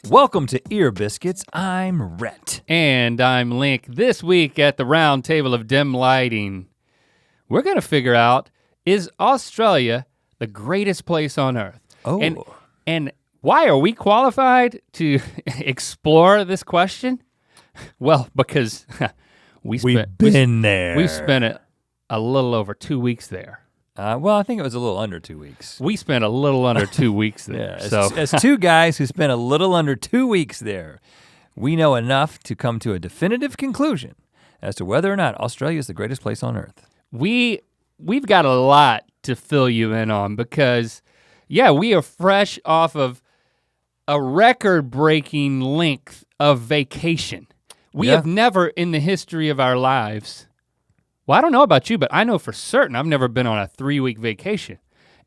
Welcome to Ear Biscuits, I'm Rhett. And I'm Link. This week at the round table of dim lighting, we're gonna figure out, is Australia the greatest place on earth? Oh. And why are we qualified to explore this question? Well, because we've been there. We spent a little over 2 weeks there. Well, I think it was a little under 2 weeks. We spent a little under 2 weeks there. Yeah, as two guys who spent a little under 2 weeks there, we know enough to come to a definitive conclusion as to whether or not Australia is the greatest place on earth. We've got a lot to fill you in on because, yeah, we are fresh off of a record-breaking length of vacation. We have never in the history of our lives, well, I don't know about you, but I know for certain I've never been on a 3-week vacation.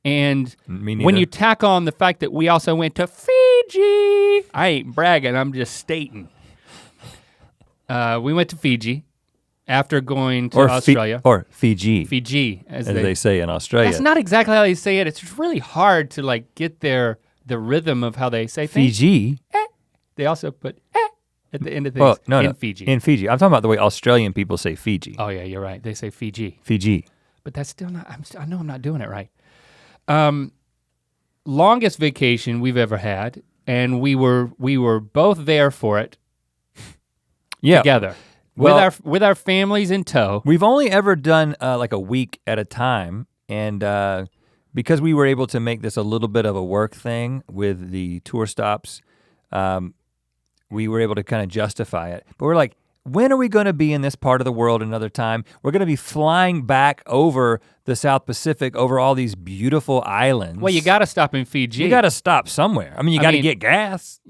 And when you tack on the fact that we also went to Fiji, I ain't bragging, I'm just stating. We went to Fiji after going to Australia. Or Fiji. Fiji, as they say in Australia. That's not exactly how they say it. It's really hard to like get the rhythm of how they say things. Fiji? They also put at the end of things in Fiji. In Fiji. I'm talking about the way Australian people say Fiji. Oh yeah, you're right. They say Fiji. Fiji. But that's still not, I know I'm not doing it right. Longest vacation we've ever had, and we were both there for it. Yeah. Together. Well, with our families in tow. We've only ever done like a week at a time, and because we were able to make this a little bit of a work thing with the tour stops, we were able to kind of justify it. But we're like, when are we gonna be in this part of the world another time? We're gonna be flying back over the South Pacific, over all these beautiful islands. Well, you gotta stop in Fiji. You gotta stop somewhere. I mean, you gotta get gas.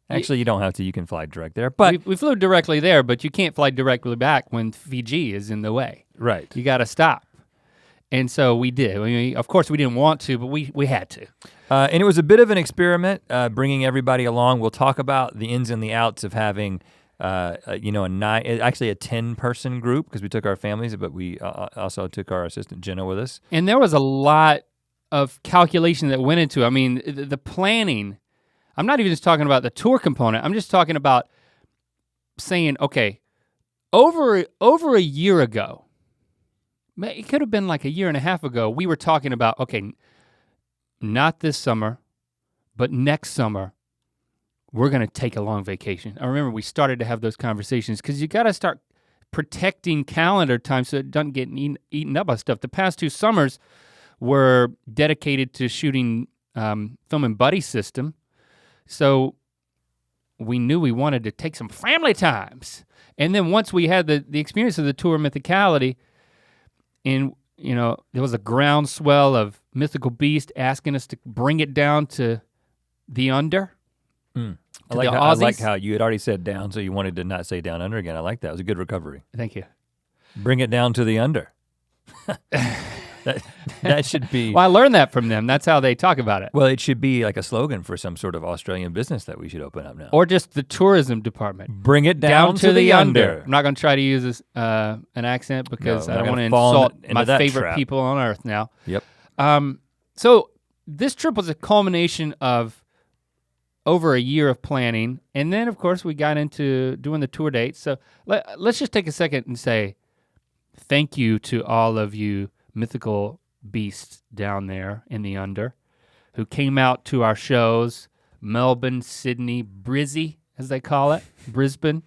Actually, you don't have to, you can fly direct there. But we flew directly there, but you can't fly directly back when Fiji is in the way. Right. You gotta stop. And so we did. I mean, of course we didn't want to, but we had to. And it was a bit of an experiment, bringing everybody along. We'll talk about the ins and the outs of having, actually a 10-person group, because we took our families, but we also took our assistant Jenna with us. And there was a lot of calculation that went into it. I mean, the planning, I'm not even just talking about the tour component, I'm just talking about saying, okay, over a year ago, it could have been like a year and a half ago, we were talking about, okay, not this summer, but next summer, we're gonna take a long vacation. I remember we started to have those conversations because you gotta start protecting calendar time so it doesn't get eaten up by stuff. The past 2 summers were dedicated to shooting Film and Buddy System. So we knew we wanted to take some family times. And then once we had the experience of the tour Mythicality, and there was a groundswell of Mythical Beast asking us to bring it down to the under. I like how you had already said down, so you wanted to not say down under again. I like that, it was a good recovery. Thank you. Bring it down to the under. That should be. Well, I learned that from them, that's how they talk about it. Well, it should be like a slogan for some sort of Australian business that we should open up now. Or just the tourism department. Bring it down to the under. I'm not gonna try to use this, an accent because I don't wanna insult my favorite people on earth now. Yep. So this trip was a culmination of over a year of planning, and then of course we got into doing the tour dates. So let's just take a second and say thank you to all of you mythical beasts down there in the under who came out to our shows, Melbourne, Sydney, Brizzy, as they call it, Brisbane.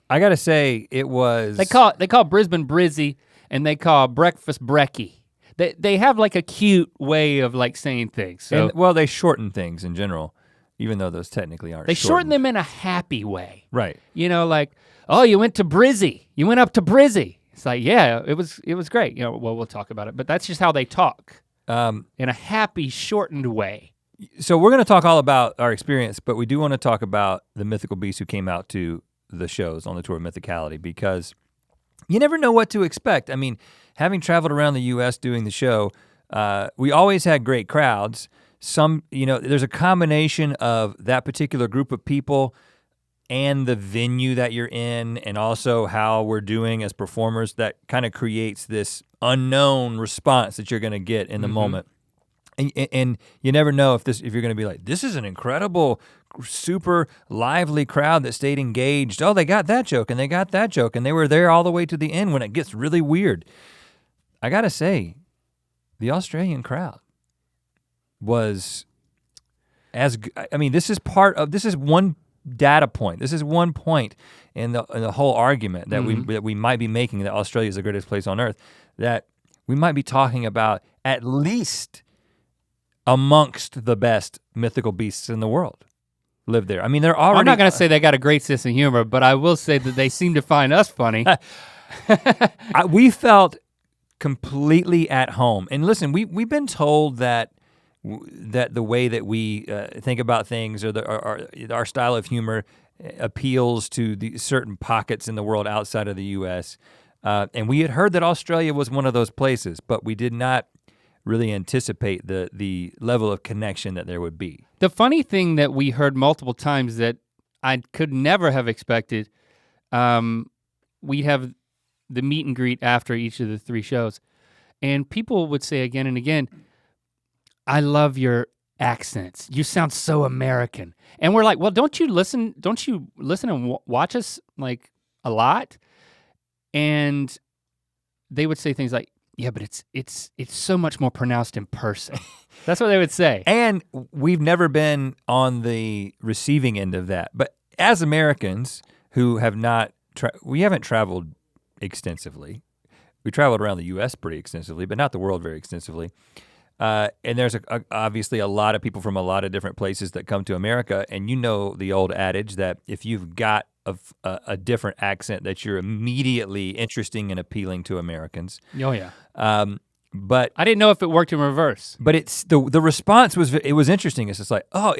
I gotta say, it was. They call Brisbane Brizzy, and they call breakfast Brecky. They have like a cute way of like saying things. So they shorten things in general, even though those technically aren't. They shorten them in a happy way. Right. Like, oh, you went to Brizzy. You went up to Brizzy. It's like, yeah, it was great. We'll talk about it, but that's just how they talk, in a happy, shortened way. So we're gonna talk all about our experience, but we do wanna talk about the mythical beasts who came out to the shows on the tour of Mythicality, because you never know what to expect. I mean, having traveled around the US doing the show, we always had great crowds. There's a combination of that particular group of people and the venue that you're in, and also how we're doing as performers, that kind of creates this unknown response that you're gonna get in the moment. And you never know if you're gonna be like, this is an incredible, super lively crowd that stayed engaged. Oh, they got that joke and they got that joke and they were there all the way to the end when it gets really weird. I gotta say, the Australian crowd was this is one data point. This is one point in the whole argument that we might be making that Australia is the greatest place on earth, that we might be talking about at least amongst the best mythical beasts in the world live there. I mean, they're already— I'm not gonna say they got a great sense of humor, but I will say that they seem to find us funny. We felt completely at home. And listen, we've been told that the way that we think about things or our style of humor appeals to the certain pockets in the world outside of the US. And we had heard that Australia was one of those places, but we did not really anticipate the level of connection that there would be. The funny thing that we heard multiple times that I could never have expected, we'd have the meet and greet after each of the 3 shows, and people would say again and again, I love your accents. You sound so American. And we're like, well, don't you listen and watch us like a lot? And they would say things like, yeah, but it's so much more pronounced in person. That's what they would say. And we've never been on the receiving end of that. But as Americans who have not, we haven't traveled extensively. We traveled around the US pretty extensively, but not the world very extensively. And there's obviously a lot of people from a lot of different places that come to America, and you know the old adage that if you've got a different accent that you're immediately interesting and appealing to Americans. Oh yeah. But I didn't know if it worked in reverse. But it's the response was interesting. It's just like, oh,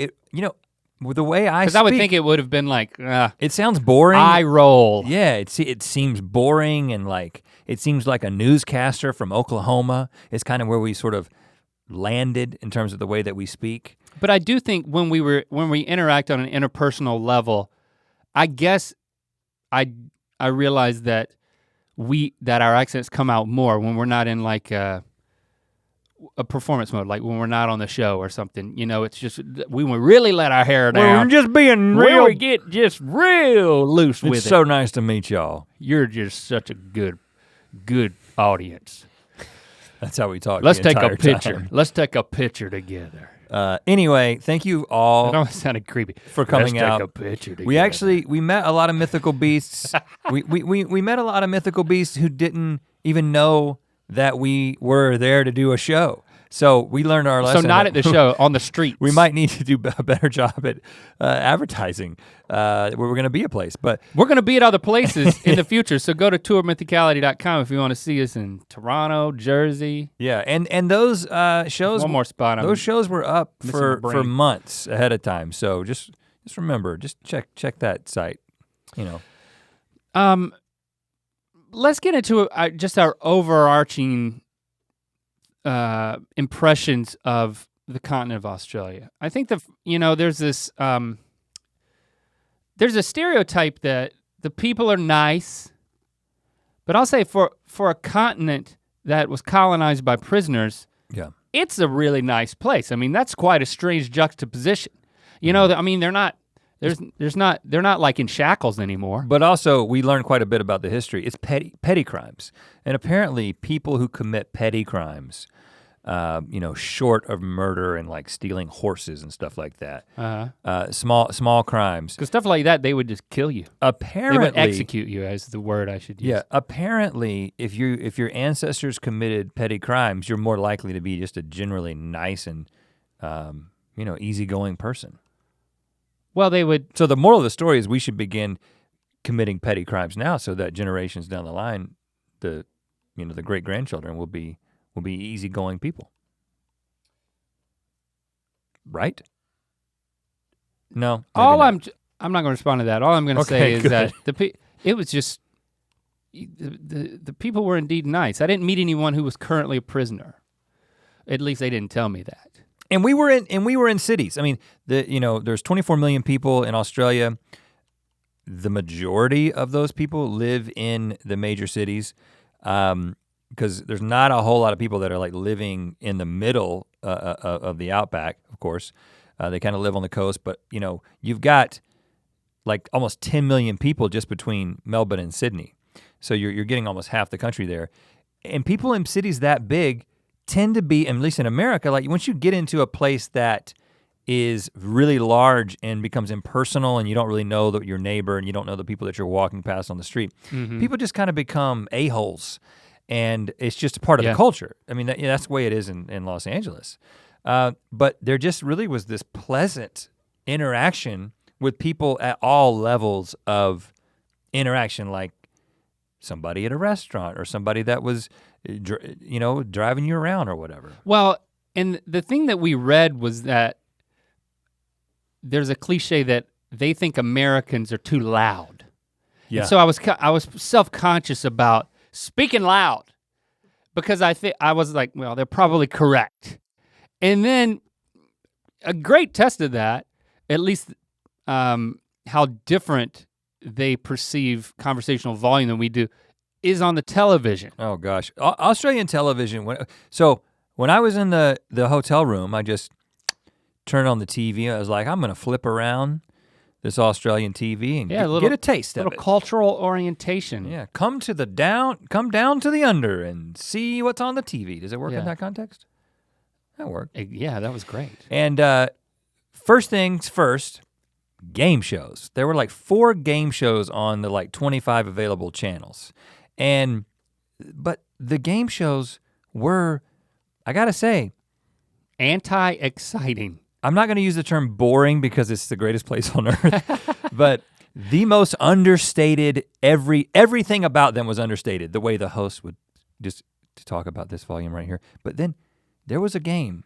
the way I speak. Because I would think it would have been like, it sounds boring. I roll. Yeah, it seems boring and like it seems like a newscaster from Oklahoma. It's kind of where we sort of landed in terms of the way that we speak. But I do think when we interact on an interpersonal level, I guess I realize that our accents come out more when we're not in like a performance mode, like when we're not on the show or something. You know, it's just we really let our hair down. We're just being real. We get just real loose with it. It's so nice to meet y'all. You're just such a good audience. That's how we talk. Let's take a entire picture. time. Let's take a picture together. Anyway, thank you all. That almost sounded creepy. For coming out. Let's take a picture together. We met a lot of mythical beasts. we met a lot of mythical beasts who didn't even know that we were there to do a show. So we learned our lesson. So not at the show, on the streets. We might need to do a better job at advertising where we're gonna be a place, but we're gonna be at other places in the future. So go to tourmythicality.com if you want to see us in Toronto, Jersey. Yeah, and those shows. One more spot. Those shows were up for months ahead of time. So just remember, just check that site. You know. Let's get into just our overarching impressions of the continent of Australia. I think there's this there's a stereotype that the people are nice, but I'll say for a continent that was colonized by prisoners, yeah, it's a really nice place. I mean, that's quite a strange juxtaposition. You know, I mean, they're not like in shackles anymore. But also, we learned quite a bit about the history. It's petty crimes, and apparently, people who commit petty crimes, short of murder and like stealing horses and stuff like that, small crimes. Because stuff like that, they would just kill you. Apparently, they would execute you, as the word I should use. Yeah, apparently, if your ancestors committed petty crimes, you're more likely to be just a generally nice and easygoing person. Well, they would. So the moral of the story is we should begin committing petty crimes now, so that generations down the line, the great grandchildren will be easygoing people. Right? No. I'm not going to respond to that. All I'm going to say is good. that it was just the people were indeed nice. I didn't meet anyone who was currently a prisoner. At least they didn't tell me that. And we were in cities. I mean, there's 24 million people in Australia. The majority of those people live in the major cities. because there's not a whole lot of people that are like living in the middle of the outback, of course. They kind of live on the coast, but you know, you've got like almost 10 million people just between Melbourne and Sydney. So you're getting almost half the country there. And people in cities that big tend to be, at least in America, like once you get into a place that is really large and becomes impersonal and you don't really know your neighbor and you don't know the people that you're walking past on the street, people just kind of become a-holes. And it's just a part of the culture. I mean, that's the way it is in Los Angeles. But there just really was this pleasant interaction with people at all levels of interaction, like somebody at a restaurant or somebody that was, you know, driving you around or whatever. Well, and the thing that we read was that there's a cliche that they think Americans are too loud. Yeah. And so I was self-conscious about speaking loud because I was like, well, they're probably correct. And then a great test of that, at least how different they perceive conversational volume than we do, is on the television. Oh gosh, Australian television. So when I was in the hotel room, I just turned on the TV. I was like, I'm gonna flip around this Australian TV and get a taste of it. Little cultural orientation. Yeah, come down to the under and see what's on the TV. Does it work in that context? That worked. Yeah, that was great. And first things first, game shows. There were like 4 game shows on the like 25 available channels. But the game shows were, I gotta say, anti-exciting. I'm not gonna use the term boring because it's the greatest place on earth, but the most understated, everything about them was understated. The way the host would just to talk about this volume right here. But then there was a game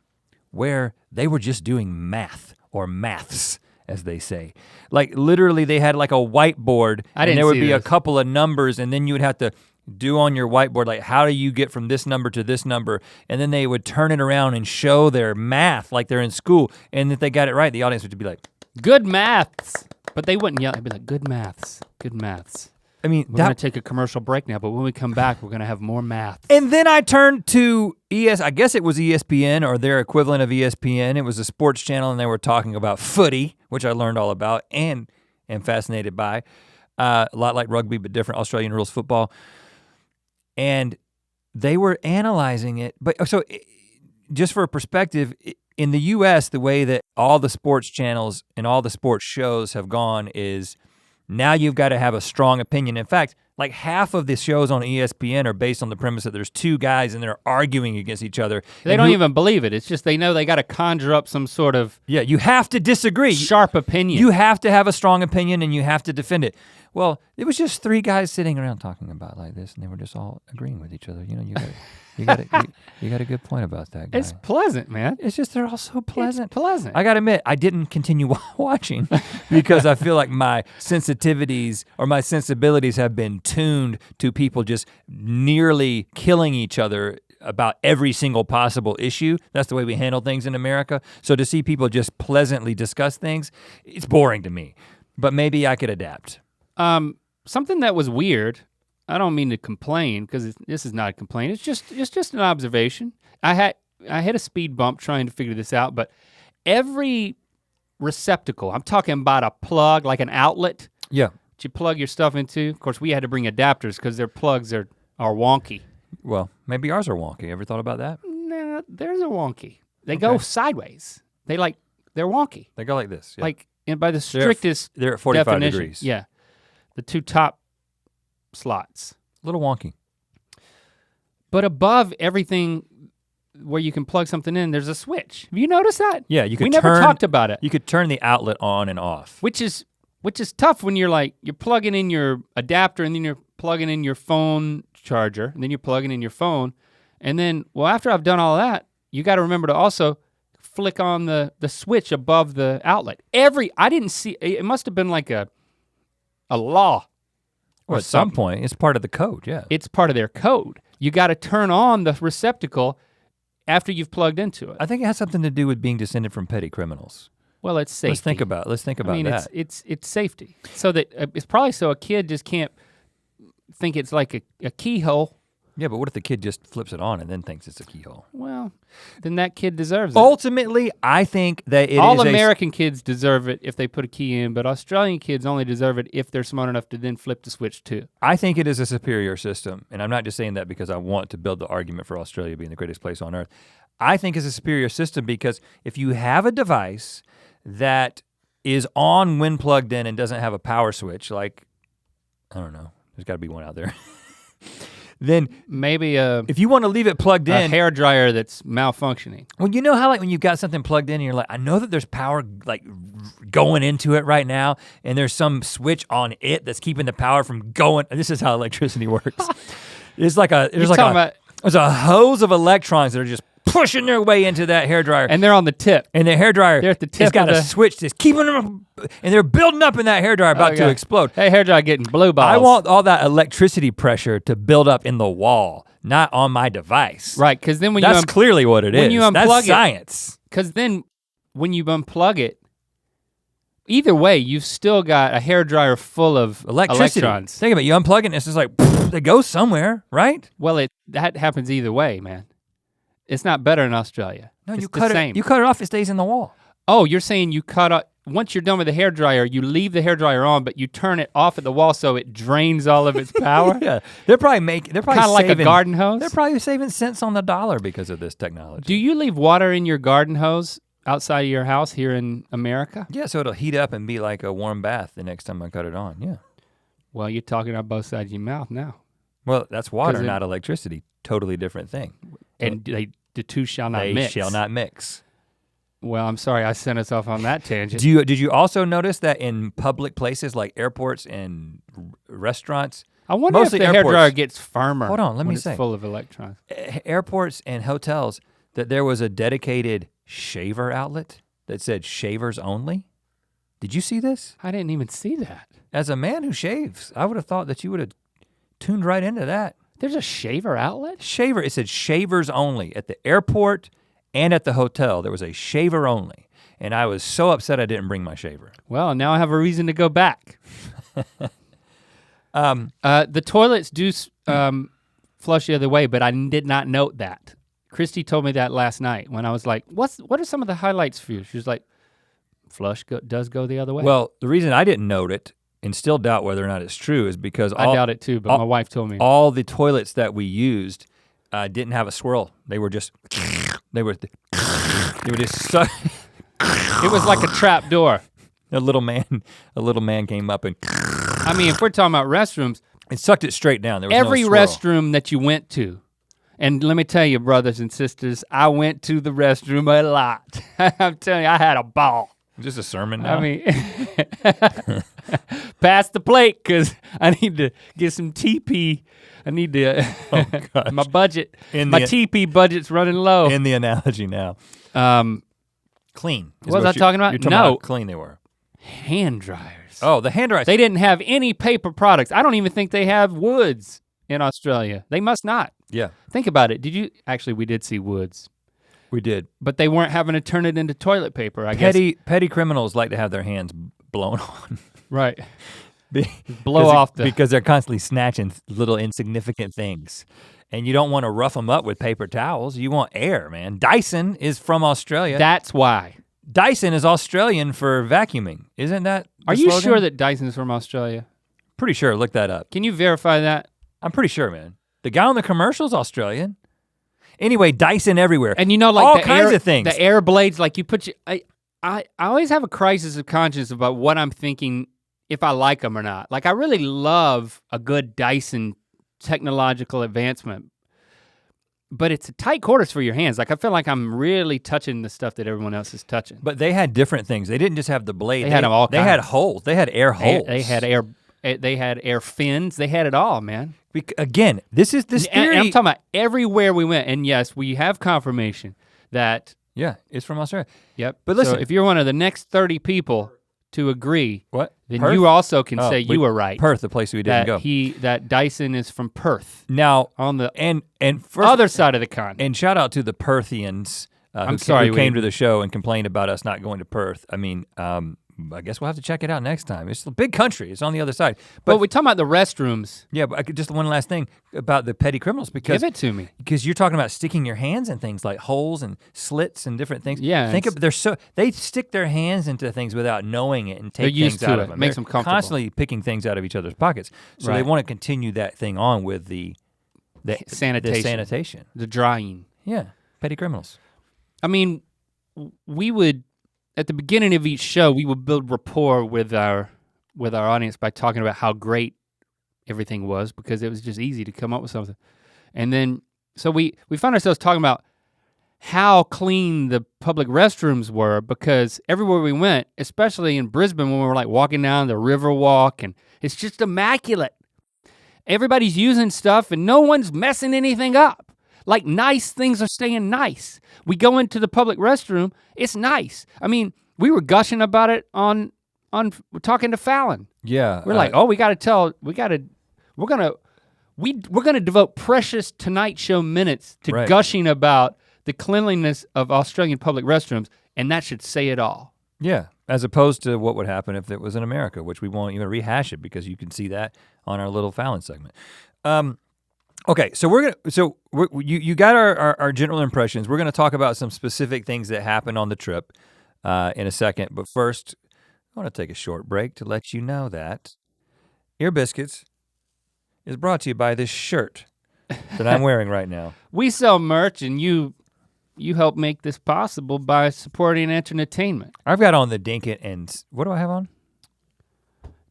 where they were just doing math or maths, as they say. Like literally they had like a whiteboard and there would be a couple of numbers and then you would have to do on your whiteboard, like how do you get from this number to this number? And then they would turn it around and show their math like they're in school. And if they got it right, the audience would be like, good maths. But they wouldn't yell, they'd be like, good maths, good maths. I mean, we're gonna take a commercial break now, but when we come back, we're gonna have more maths. And then I turned to I guess it was ESPN or their equivalent of ESPN. It was a sports channel and they were talking about footy, which I learned all about and am fascinated by. A lot like rugby, but different, Australian rules football. And they were analyzing it, but so just for a perspective, in the US, the way that all the sports channels and all the sports shows have gone is now you've got to have a strong opinion. In fact, like half of the shows on ESPN are based on the premise that there's 2 guys and they're arguing against each other. They don't even believe it. It's just they know they got to conjure up some sort of you have to disagree. Sharp opinion. You have to have a strong opinion and you have to defend it. Well, it was just 3 guys sitting around talking about like this and they were just all agreeing with each other. You know, you got a good point about that guy. It's pleasant, man. It's just they're all so pleasant. It's pleasant. I gotta admit, I didn't continue watching because I feel like my sensitivities or my sensibilities have been tuned to people just nearly killing each other about every single possible issue. That's the way we handle things in America. So to see people just pleasantly discuss things, it's boring to me. But maybe I could adapt. Something that was weird, I don't mean to complain because this is not a complaint. It's just an observation. I hit a speed bump trying to figure this out, but every receptacle, I'm talking about a plug, like an outlet. Yeah. That you plug your stuff into. Of course, we had to bring adapters because their plugs are wonky. Well, maybe ours are wonky. Ever thought about that? Nah, theirs are wonky. They go sideways. They're wonky. They go like this. Yeah. Like by the strictest they're at 45 definition. degrees. Yeah. The 2 top slots. A little wonky. But above everything where you can plug something in, there's a switch. Have you noticed that? Yeah, we never talked about it. You could turn the outlet on and off. Which is tough when you're plugging in your adapter and then you're plugging in your phone charger and then you're plugging in your phone. And then, well, after I've done all that, you gotta remember to also flick on the switch above the outlet. I didn't see, it must have been like a law. Or at some point, it's part of the code, yeah. It's part of their code. You gotta turn on the receptacle after you've plugged into it. I think it has something to do with being descended from petty criminals. Well, it's safety. Let's think about that. It's safety. So that it's probably so a kid just can't think it's like a keyhole Yeah, but what if the kid just flips it on and then thinks it's a keyhole? Well, then that kid deserves it. Ultimately, I think that all American kids deserve it if they put a key in, but Australian kids only deserve it if they're smart enough to then flip the switch too. I think it is a superior system, and I'm not just saying that because I want to build the argument for Australia being the greatest place on earth. I think it's a superior system because if you have a device that is on when plugged in and doesn't have a power switch, like, I don't know, there's gotta be one out there. Then maybe if you want to leave it plugged in, a hairdryer that's malfunctioning. Well, you know how like when you've got something plugged in and you're like, I know that there's power like going into it right now, and there's some switch on it that's keeping the power from going. This is how electricity works. There's a hose of electrons that are just pushing their way into that hairdryer. And they're on the tip. And the hairdryer they're at the tip has got a switch that's keeping them, and they're building up in that hairdryer about to explode. Hey, hairdryer getting blue balls. I want all that electricity pressure to build up in the wall, not on my device. Right, because then when that's clearly what it is. When you unplug that's science. Because then when you unplug it, either way, you've still got a hairdryer full of electricity. Electrons. Think about it, you unplug it and it's just like, they go somewhere, right? Well, that happens either way, man. It's not better in Australia. No, it's you cut it off, it stays in the wall. Oh, you're saying you cut off, once you're done with the hairdryer, you leave the hairdryer on, but you turn it off at the wall so it drains all of its power? Yeah, they're probably kind of like a garden hose? They're probably saving cents on the dollar because of this technology. Do you leave water in your garden hose outside of your house here in America? Yeah, so it'll heat up and be like a warm bath the next time I cut it on, yeah. Well, you're talking out both sides of your mouth now. Well, that's water, not electricity. Totally different thing. And the two shall not mix. They shall not mix. Well, I'm sorry I sent us off on that tangent. Did you also notice that in public places like airports and restaurants? I wonder if the hairdryer gets firmer. Hold on, let me say. It's full of electrons. Airports and hotels, that there was a dedicated shaver outlet that said shavers only. Did you see this? I didn't even see that. As a man who shaves, I would have thought that you would have tuned right into that. There's a shaver outlet? Shaver, it said shavers only. At the airport and at the hotel, there was a shaver only. And I was so upset I didn't bring my shaver. Well, now I have a reason to go back. The toilets do flush the other way, but I did not note that. Christy told me that last night when I was like, what are some of the highlights for you? She was like, flush does go the other way. Well, the reason I didn't note it and still doubt whether or not it's true is because I doubt it too, but my wife told me. All the toilets that we used didn't have a swirl. They were just, they were just so. It was like a trap door. A little man came up and. I mean, if we're talking about restrooms. It sucked it straight down. There was every no swirl. restroom that you went to, and let me tell you, brothers and sisters, I went to the restroom a lot. I'm telling you, I had a ball. Is this a sermon now? I mean, pass the plate, cause I need to get some TP. I need to, my budget, my TP budget's running low. In the analogy now. Clean. What was I talking about? You're talking about how clean they were. Hand dryers. Oh, the hand dryers. They didn't have any paper products. I don't even think they have woods in Australia. They must not. Yeah. Think about it. Actually, we did see woods. We did. But they weren't having to turn it into toilet paper, I guess. Petty criminals like to have their hands blown on. Right. Blow off because they're constantly snatching little insignificant things. And you don't want to rough them up with paper towels. You want air, man. Dyson is from Australia. That's why. Dyson is Australian for vacuuming. Isn't that the Are you slogan? sure that Dyson's from Australia? Pretty sure, look that up. Can you verify that? I'm pretty sure, man. The guy on the commercial's Australian. Anyway, Dyson everywhere. And you know, like all kinds of things. The air blades, like you put I always have a crisis of conscience about what I'm thinking, if I like them or not. Like I really love a good Dyson technological advancement, but it's a tight quarters for your hands. Like I feel like I'm really touching the stuff that everyone else is touching. But they had different things. They didn't just have the blade. They had them all kinds. They had holes. They had air holes. They had air fins. They had it all, man. Again, this theory. And I'm talking about everywhere we went, and yes, we have confirmation that. Yeah, it's from Australia. Yep. But listen, so if you're one of the next 30 people to agree, then Perth? you also can say you were right. Perth, the place we didn't go. That Dyson is from Perth. Now on the and other side of the continent. And shout out to the Perthians who came to the show and complained about us not going to Perth. I mean, I guess we'll have to check it out next time. It's a big country, it's on the other side. But we're talking about the restrooms. Yeah, but just one last thing about the petty criminals because- Give it to me. Because you're talking about sticking your hands in things like holes and slits and different things. Yeah. They stick their hands into things without knowing it and take things out of them. Makes them comfortable. Constantly picking things out of each other's pockets. So they want to continue that thing on with the sanitation. The drying. Yeah, petty criminals. I mean, we would, at the beginning of each show, we would build rapport with our audience by talking about how great everything was because it was just easy to come up with something. And then, so we found ourselves talking about how clean the public restrooms were because everywhere we went, especially in Brisbane when we were like walking down the river walk and it's just immaculate. Everybody's using stuff and no one's messing anything up. Like nice things are staying nice. We go into the public restroom, it's nice. I mean, we were gushing about it on talking to Fallon. Yeah. We're like, oh, we're gonna devote precious Tonight Show minutes to gushing about the cleanliness of Australian public restrooms, and that should say it all. Yeah, as opposed to what would happen if it was in America, which we won't even rehash it because you can see that on our little Fallon segment. Okay, so you got our general impressions. We're gonna talk about some specific things that happened on the trip in a second, but first, I wanna take a short break to let you know that Ear Biscuits is brought to you by this shirt that I'm wearing right now. We sell merch and you help make this possible by supporting entertainment. I've got on the Dink It and, what do I have on?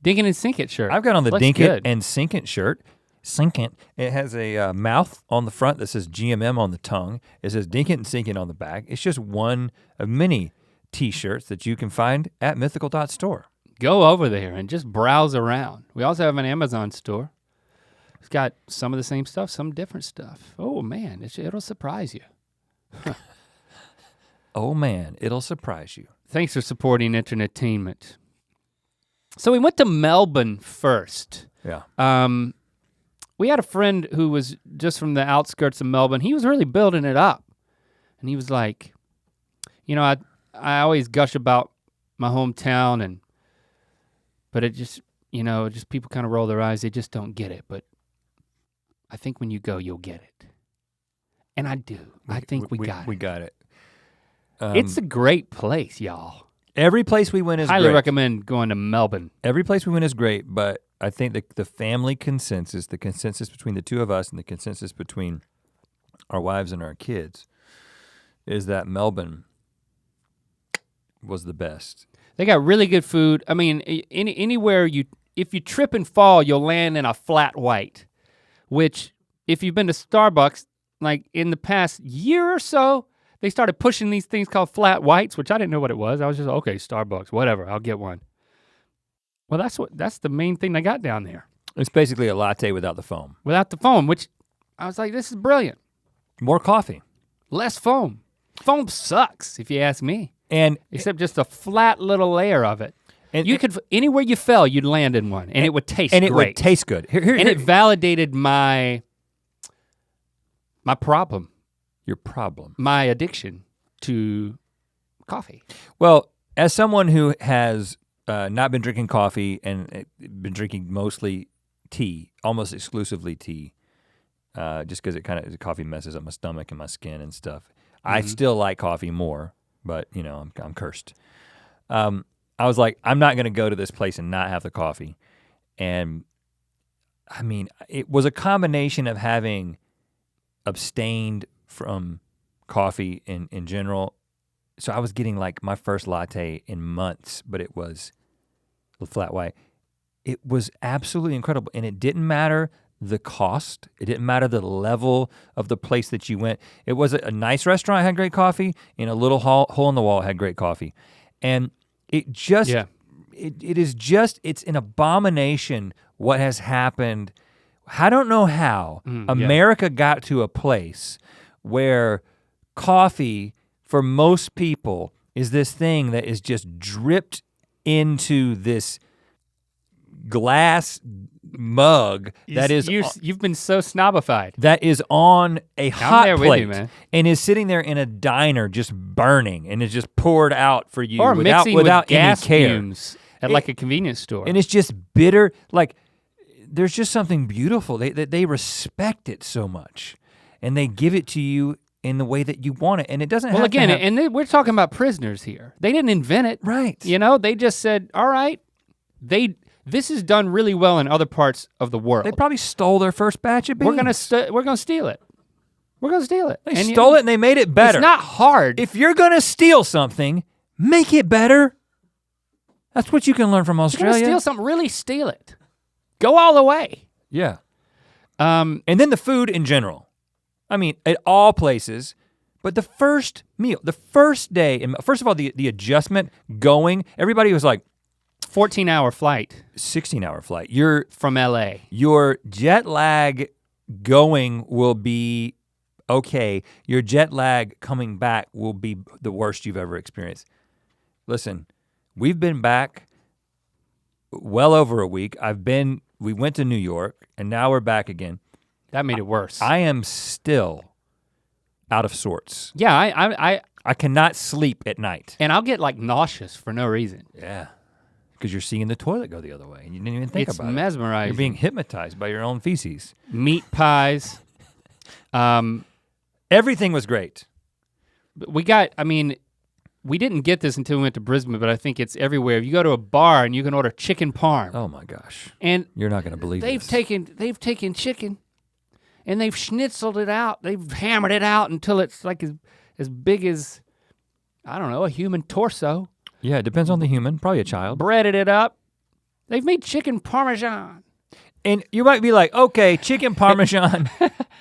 Dink It and Sink It shirt. I've got on the Dink It and Sink It shirt. Sink It. It has a mouth on the front that says GMM on the tongue. It says Dink It and Sink It on the back. It's just one of many t-shirts that you can find at mythical.store. Go over there and just browse around. We also have an Amazon store. It's got some of the same stuff, some different stuff. Oh man, it'll surprise you. Oh man, it'll surprise you. Thanks for supporting entertainment. So we went to Melbourne first. Yeah. We had a friend who was just from the outskirts of Melbourne. He was really building it up. And he was like, you know, I always gush about my hometown but it just, you know, just people kind of roll their eyes, they just don't get it. But I think when you go, you'll get it. And I do. I think we got it. We got it. It's a great place, y'all. Every place we went is Highly great. recommend going to Melbourne. Every place we went is great, but I think the family consensus, the consensus between the two of us and the consensus between our wives and our kids is that Melbourne was the best. They got really good food. I mean, anywhere if you trip and fall, you'll land in a flat white, which if you've been to Starbucks, like in the past year or so, they started pushing these things called flat whites, which I didn't know what it was. I was just, okay, Starbucks, whatever, I'll get one. Well, that's the main thing they got down there. It's basically a latte without the foam. Without the foam, which I was like, this is brilliant. More coffee. Less foam. Foam sucks, if you ask me. Except just a flat little layer of it. And you could, anywhere you fell, you'd land in one, and it would taste great. And it would taste good. It validated my problem. Your problem. My addiction to coffee. Well, as someone who has not been drinking coffee and been drinking mostly tea, almost exclusively tea, just because coffee messes up my stomach and my skin and stuff. Mm-hmm. I still like coffee more, but you know, I'm cursed. I was like, I'm not gonna go to this place and not have the coffee. And I mean, it was a combination of having abstained from coffee in general. So I was getting like my first latte in months, but it was a flat white. It was absolutely incredible. And it didn't matter the cost. It didn't matter the level of the place that you went. It was a nice restaurant, had great coffee, and a little hole in the wall had great coffee. And it just, it's an abomination what has happened. I don't know how America got to a place where coffee for most people is this thing that is just dripped into this glass mug that is you've been so snobified. That is on a hot there plate with you, man. and is sitting there in a diner just burning and is just poured out for you Or without mixing with gas any care. fumes at like a convenience store. And it's just bitter. Like there's just something beautiful. They respect it so much, and they give it to you in the way that you want it, and it doesn't. Well, have again, to have, and we're talking about prisoners here. They didn't invent it, right? You know, they just said, "All right." This is done really well in other parts of the world. They probably stole their first batch of beans. We're gonna steal it. We're gonna steal it. They stole it and they made it better. It's not hard. If you're gonna steal something, make it better. That's what you can learn from Australia. If you're gonna steal something, really steal it. Go all the way. Yeah. And then the food in general. I mean, at all places, but the first meal, the first day, first of all, the adjustment going, everybody was like, 14-hour flight. 16-hour flight. You're from LA. Your jet lag going will be okay. Your jet lag coming back will be the worst you've ever experienced. Listen, we've been back well over a week. We went to New York and now we're back again. That made it worse. I am still out of sorts. Yeah, I cannot sleep at night. And I'll get like nauseous for no reason. Yeah. Because you're seeing the toilet go the other way and you didn't even think about it. It's mesmerizing. You're being hypnotized by your own feces. Meat pies. Everything was great. We didn't get this until we went to Brisbane, but I think it's everywhere. You go to a bar and you can order chicken parm. Oh my gosh. And you're not gonna believe they've taken chicken and they've schnitzeled it out. They've hammered it out until it's like as big as, I don't know, a human torso. Yeah, it depends on the human, probably a child. Breaded it up. They've made chicken parmesan. And you might be like, okay, chicken parmesan.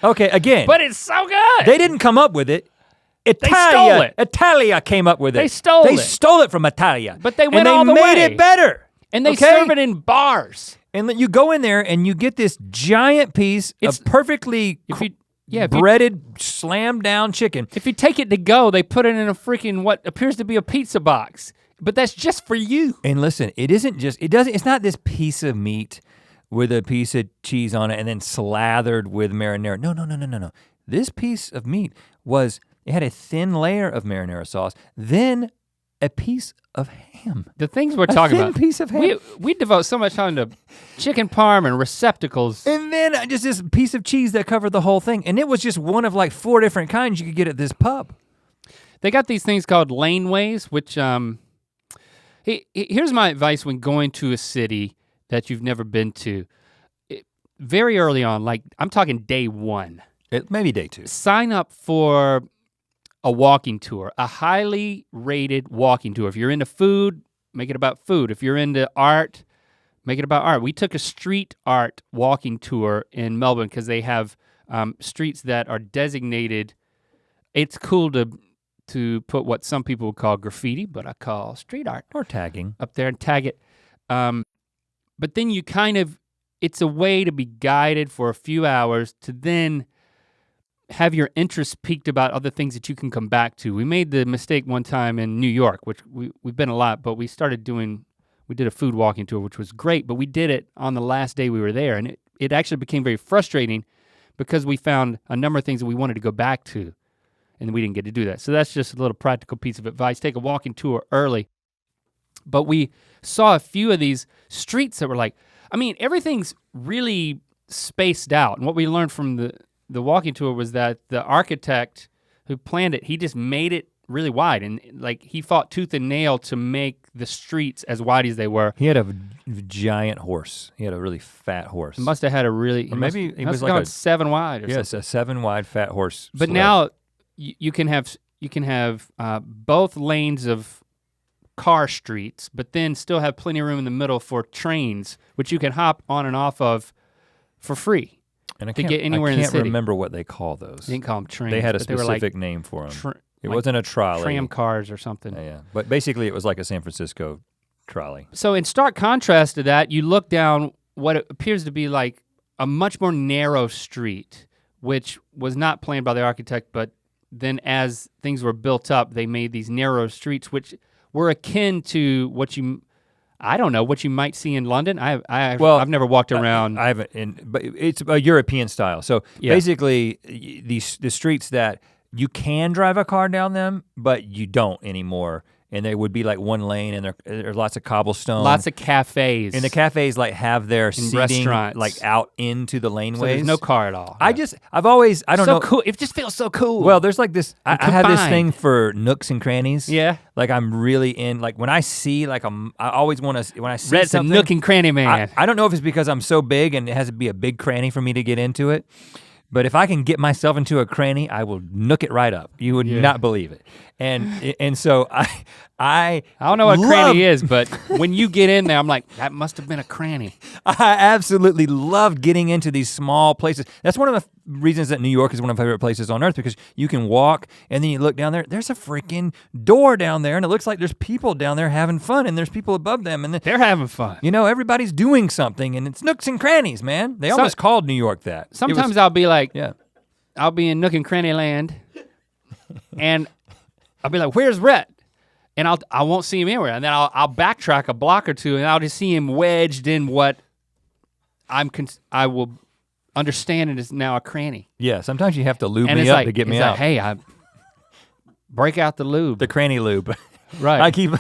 Okay, again. But it's so good. They didn't come up with it. They stole it. Italia came up with it. They stole it. They stole it from Italia. But they went all the way. And they made it better. And they serve it in bars. And you go in there and you get this giant piece of perfectly breaded, slammed down chicken. If you take it to go, they put it in a freaking what appears to be a pizza box. But that's just for you. And listen, it's not this piece of meat with a piece of cheese on it and then slathered with marinara. No. This piece of meat it had a thin layer of marinara sauce, then a piece of ham. The things we're talking about. A thin piece of ham. We devote so much time to chicken parm and receptacles. And then just this piece of cheese that covered the whole thing. And it was just one of like 4 different kinds you could get at this pub. They got these things called Laneways, which, here's my advice when going to a city that you've never been to. Very early on, like I'm talking day 1. Maybe day 2. Sign up for a walking tour, a highly rated walking tour. If you're into food, make it about food. If you're into art, make it about art. We took a street art walking tour in Melbourne because they have streets that are designated. It's cool to put what some people would call graffiti, but I call street art. Or tagging. Up there and tag it. But then you it's a way to be guided for a few hours to then have your interest piqued about other things that you can come back to. We made the mistake one time in New York, which we've been a lot, but we did a food walking tour, which was great, but we did it on the last day we were there, and it actually became very frustrating because we found a number of things that we wanted to go back to, and we didn't get to do that. So that's just a little practical piece of advice. Take a walking tour early. But we saw a few of these streets that were like, everything's really spaced out, and what we learned from the walking tour was that the architect who planned it, he just made it really wide, and like he fought tooth and nail to make the streets as wide as they were. He had a giant horse. He had a really fat horse. He must have had a really, maybe it was like 7 wide or something. Yes, a 7 wide fat horse. But now you can have both lanes of car streets, but then still have plenty of room in the middle for trains, which you can hop on and off of for free. And I get anywhere in the city. can't remember what they call those. They didn't call them trains. They had a specific name for them. It wasn't a trolley. Tram cars or something. Yeah, but basically it was like a San Francisco trolley. So in stark contrast to that, you look down what appears to be like a much more narrow street, which was not planned by the architect, but then as things were built up, they made these narrow streets, which were akin to what I don't know what you might see in London. Well, I've never walked around. I haven't, but it's a European style. So basically, the streets that you can drive a car down them, but you don't anymore. And they would be like one lane, and there's lots of cobblestone. Lots of cafes. And the cafes like have their seating restaurants. like out into the laneways. So there's no car at all. I don't know. Cool. It just feels so cool. Well, there's like this, I have this thing for nooks and crannies. Yeah. Like I'm really in, like when I see like I always want to, when I see Rhett's something. a nook and cranny man. I don't know if it's because I'm so big and it has to be a big cranny for me to get into it. But if I can get myself into a cranny, I will nook it right up. You would not believe it. And so I don't know what a cranny is, but when you get in there, I'm like, that must have been a cranny. I absolutely love getting into these small places. That's one of the reasons that New York is one of my favorite places on earth, because you can walk and then you look down there, there's a freaking door down there and it looks like there's people down there having fun and there's people above them and they're having fun. You know, everybody's doing something and it's nooks and crannies, man. They almost called New York that. Sometimes I'll be like, yeah. I'll be in nook and cranny land and I'll be like, where's Rhett? And I won't see him anywhere. And then I'll backtrack a block or two and I'll just see him wedged in what I will understand it is now a cranny. Yeah, sometimes you have to lube me up to get me out. Like, hey, I break out the lube. The cranny lube. Right. I keep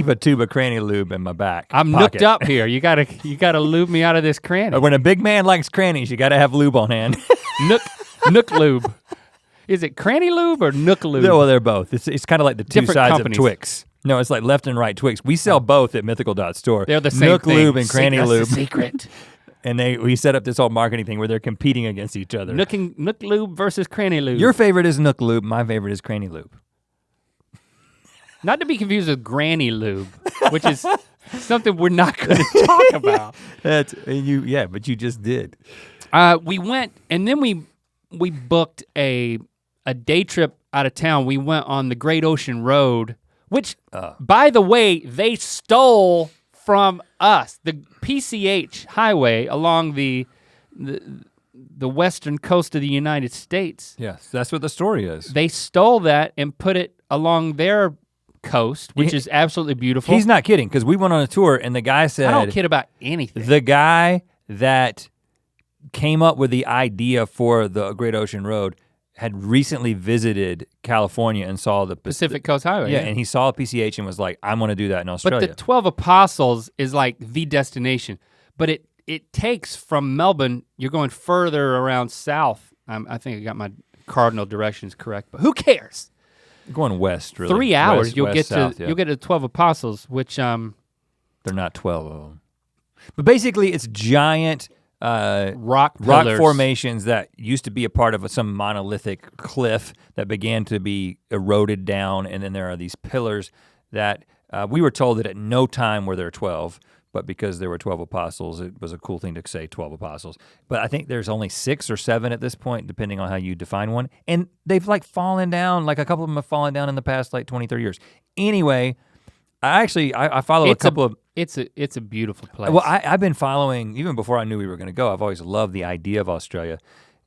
a tube of cranny lube in my back. I'm pocket. nooked up here. You gotta lube me out of this cranny. When a big man likes crannies, you gotta have lube on hand. Nook lube. Is it cranny lube or nook lube? No, well, they're both. It's kind of like the two Different sides companies. of Twix. No, it's like left and right Twix. We sell both at Mythical.store. They're the same Nook thing. lube and cranny That's lube. the secret. And we set up this whole marketing thing where they're competing against each other. Nook lube versus cranny lube. Your favorite is Nook lube. My favorite is cranny lube. Not to be confused with granny lube, which is something we're not gonna talk about. But you just did. We went and then we booked a day trip out of town. We went on the Great Ocean Road, which by the way, they stole from us. The PCH highway along the western coast of the United States. Yes, that's what the story is. They stole that and put it along their coast, which is absolutely beautiful. He's not kidding, because we went on a tour and the guy said— I don't kid about anything. The guy that came up with the idea for the Great Ocean Road had recently visited California and saw the Pacific Coast Highway. Yeah, and he saw PCH and was like, I'm gonna do that in Australia. But the 12 Apostles is like the destination. But it takes from Melbourne, you're going further around south. I think I got my cardinal directions correct, but who cares? Going west, really. 3 hours, west, you'll west, get south, to you'll get to the 12 Apostles, which they're not 12 of them. But basically, it's giant rock formations that used to be a part of some monolithic cliff that began to be eroded down, and then there are these pillars that we were told that at no time were there 12, but because there were 12 apostles, it was a cool thing to say 12 apostles. But I think there's only 6 or 7 at this point, depending on how you define one. And they've like fallen down, like a couple of them have fallen down in the past like 20, 30 years. Anyway, I follow a couple of— It's a beautiful place. Well, I've been following, even before I knew we were gonna go, I've always loved the idea of Australia.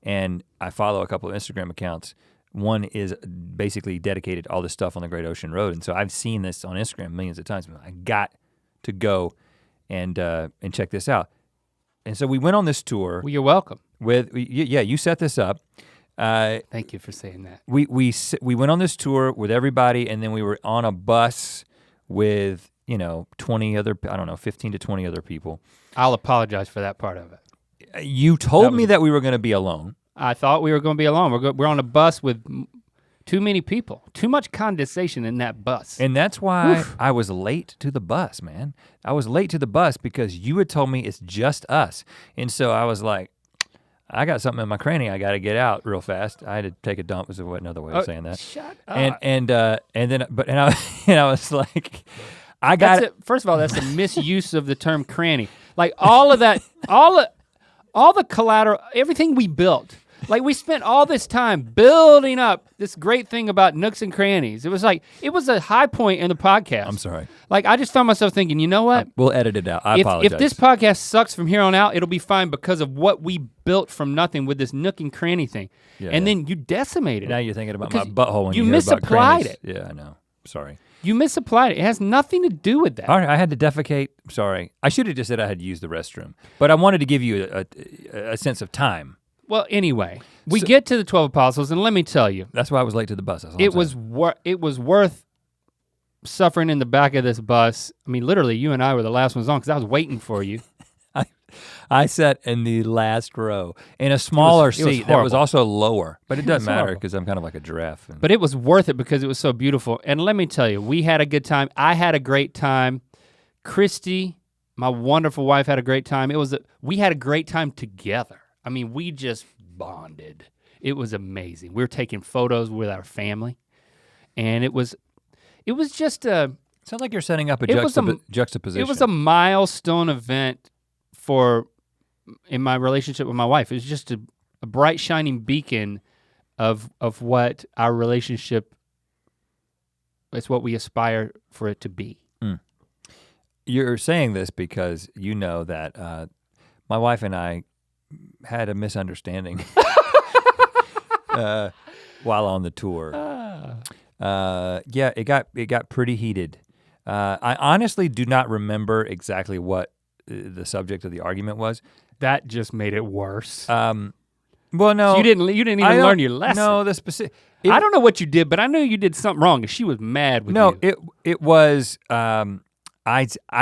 And I follow a couple of Instagram accounts. One is basically dedicated to all this stuff on the Great Ocean Road. And so I've seen this on Instagram millions of times. I got to go and check this out. And so we went on this tour. Well, you're welcome. You set this up. Thank you for saying that. We went on this tour with everybody, and then we were on a bus with 20 other, 15 to 20 other people. I'll apologize for that part of it. You told me that we were gonna be alone. I thought we were gonna be alone. We're on a bus with too many people. Too much condensation in that bus. And that's why I was late to the bus, man. I was late to the bus because you had told me it's just us. And so I was like, I got something in my cranny I gotta get out real fast. I had to take a dump, was another way of saying that. Shut up. And I was like, I got it. First of all, that's a misuse of the term cranny. Like all of that, all the collateral, everything we built. Like we spent all this time building up this great thing about nooks and crannies. It was a high point in the podcast. I'm sorry. Like I just found myself thinking, you know what? We'll edit it out, I apologize. If this podcast sucks from here on out, it'll be fine because of what we built from nothing with this nook and cranny thing. Yeah, and then you decimated it. Now you're thinking about my butthole when you hear about misapplied crannies. it. Yeah, I know, sorry. You misapplied it. It has nothing to do with that. All right, I had to defecate. Sorry, I should have just said I had used the restroom, but I wanted to give you a sense of time. Well, anyway, we get to the 12 apostles, and let me tell you. That's why I was late to the bus. It was worth suffering in the back of this bus. I mean, literally, you and I were the last ones on because I was waiting for you. I sat in the last row in a smaller seat that was also lower, but it doesn't matter because I'm kind of like a giraffe. But it was worth it because it was so beautiful. And let me tell you, we had a good time. I had a great time. Christy, my wonderful wife, had a great time. We had a great time together. I mean, we just bonded. It was amazing. We were taking photos with our family, and it was just a. Sounds like you're setting up a juxtaposition. It was a milestone event in my relationship with my wife. It was just a bright shining beacon of what our relationship, it's what we aspire for it to be. Mm. You're saying this because you know that my wife and I had a misunderstanding while on the tour. Yeah, it got pretty heated. I honestly do not remember exactly what the subject of the argument was. That just made it worse. Well, no. So you didn't even learn your lesson. No, the specific. I don't know what you did, but I know you did something wrong and she was mad with you. No, it was, I